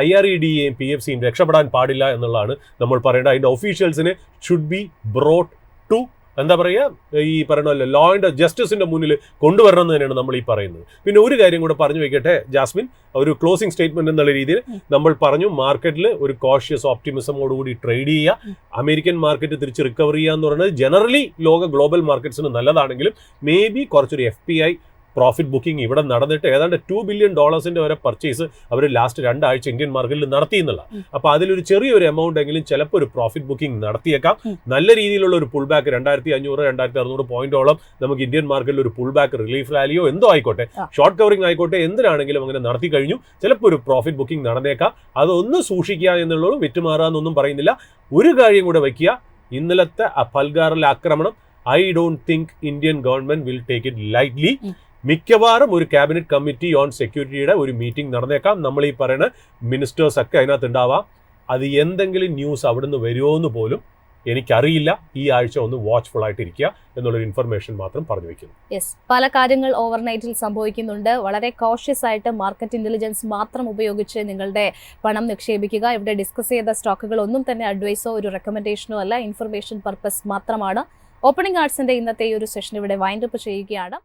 IREDAയും PFCയും രക്ഷപ്പെടാൻ പാടില്ല എന്നുള്ളതാണ് നമ്മൾ പറയേണ്ടത്. അതിൻ്റെ ഒഫീഷ്യൽസിന് ഷുഡ് ബി ബ്രോട്ട് ടു എന്താ പറയുക, ഈ പറയുന്ന ലോ ആൻഡ് ജസ്റ്റിസിന്റെ മുന്നിൽ കൊണ്ടുവരണം എന്ന് തന്നെയാണ് നമ്മൾ ഈ പറയുന്നത്. പിന്നെ ഒരു കാര്യം കൂടെ പറഞ്ഞു വെക്കട്ടെ ജാസ്മിൻ, ഒരു ക്ലോസിംഗ് സ്റ്റേറ്റ്മെന്റ് എന്നുള്ള രീതിയിൽ നമ്മൾ പറഞ്ഞു മാർക്കറ്റിൽ ഒരു കോഷ്യസ് ഓപ്റ്റിമിസമോടുകൂടി ട്രേഡ് ചെയ്യുക. അമേരിക്കൻ മാർക്കറ്റ് തിരിച്ച് റിക്കവർ ചെയ്യുക എന്ന് പറയുന്നത് ജനറലി ഗ്ലോബൽ മാർക്കറ്റ്സിന് നല്ലതാണെങ്കിലും മേ ബി കുറച്ചൊരു FPI പ്രോഫിറ്റ് ബുക്കിംഗ് ഇവിടെ നടന്നിട്ട് ഏതാണ്ട് $2 ബില്യൺ വരെ പർച്ചേസ് അവർ ലാസ്റ്റ് 2 ആഴ്ച ഇന്ത്യൻ മാർക്കറ്റിൽ നടത്തിയെന്നുള്ള. അപ്പോൾ അതിലൊരു ചെറിയൊരു എമൗണ്ട് എങ്കിലും ചിലപ്പോൾ ഒരു പ്രോഫിറ്റ് ബുക്കിംഗ് നടത്തിയേക്കാം. നല്ല രീതിയിലുള്ള ഒരു പുൾ ബാക്ക് 2500-2600 പോയിന്റോളം നമുക്ക് ഇന്ത്യൻ മാർക്കറ്റിൽ ഒരു പുൾ ബാക്ക് റിലീഫ് റാലിയോ എന്തോ ആയിക്കോട്ടെ, ഷോർട്ട് കവറിംഗ് ആയിക്കോട്ടെ, എന്തിനാണെങ്കിലും അങ്ങനെ നടത്തി കഴിഞ്ഞു. ചിലപ്പോൾ ഒരു പ്രോഫിറ്റ് ബുക്കിംഗ് നടന്നേക്കാം. അതൊന്ന് സൂക്ഷിക്കുക എന്നുള്ളൂ, വിറ്റുമാറാന്നൊന്നും പറയുന്നില്ല. ഒരു കാര്യം കൂടെ വയ്ക്കുക, ഇന്നലത്തെ പഹൽഗാമിലെ ആക്രമണം I don't think Indian government will take it lightly. മിക്കവാറും ഒരു ക്യാബിനറ്റ് കമ്മിറ്റി ഓൺ സെക്യൂരിറ്റിയുടെ ഒരു മീറ്റിംഗ് നടന്നേക്കാം. നമ്മൾ ഈ പറയുന്ന മിനിസ്റ്റേഴ്സ് ഒക്കെ അതിനകത്ത് ഉണ്ടാവാം. അത് എന്തെങ്കിലും ന്യൂസ് അവിടുന്ന് വരുമോ എന്ന് പോലും എനിക്കറിയില്ല. ഈ ആഴ്ച ഒന്ന് വാച്ച്ഫുൾ ആയിട്ടിരിക്കുക എന്നുള്ളൊരു ഇൻഫർമേഷൻ മാത്രം പറഞ്ഞു വെക്കുന്നു. യെസ്, പല കാര്യങ്ങൾ ഓവർനൈറ്റിൽ സംഭവിക്കുന്നുണ്ട്. വളരെ കോഷ്യസ് ആയിട്ട് മാർക്കറ്റ് ഇന്റലിജൻസ് മാത്രം ഉപയോഗിച്ച് നിങ്ങളുടെ പണം നിക്ഷേപിക്കുക. ഇവിടെ ഡിസ്കസ് ചെയ്ത സ്റ്റോക്കുകൾ ഒന്നും തന്നെ അഡ്വൈസോ ഒരു റെക്കമെൻഡേഷനോ അല്ല, ഇൻഫർമേഷൻ പർപ്പസ് മാത്രമാണ്. ഓപ്പണിംഗ് ആർട്സിന്റെ ഇന്നത്തെ ഈ ഒരു സെഷൻ ഇവിടെ വൈൻഡ് അപ്പ് ചെയ്യുകയാണ്.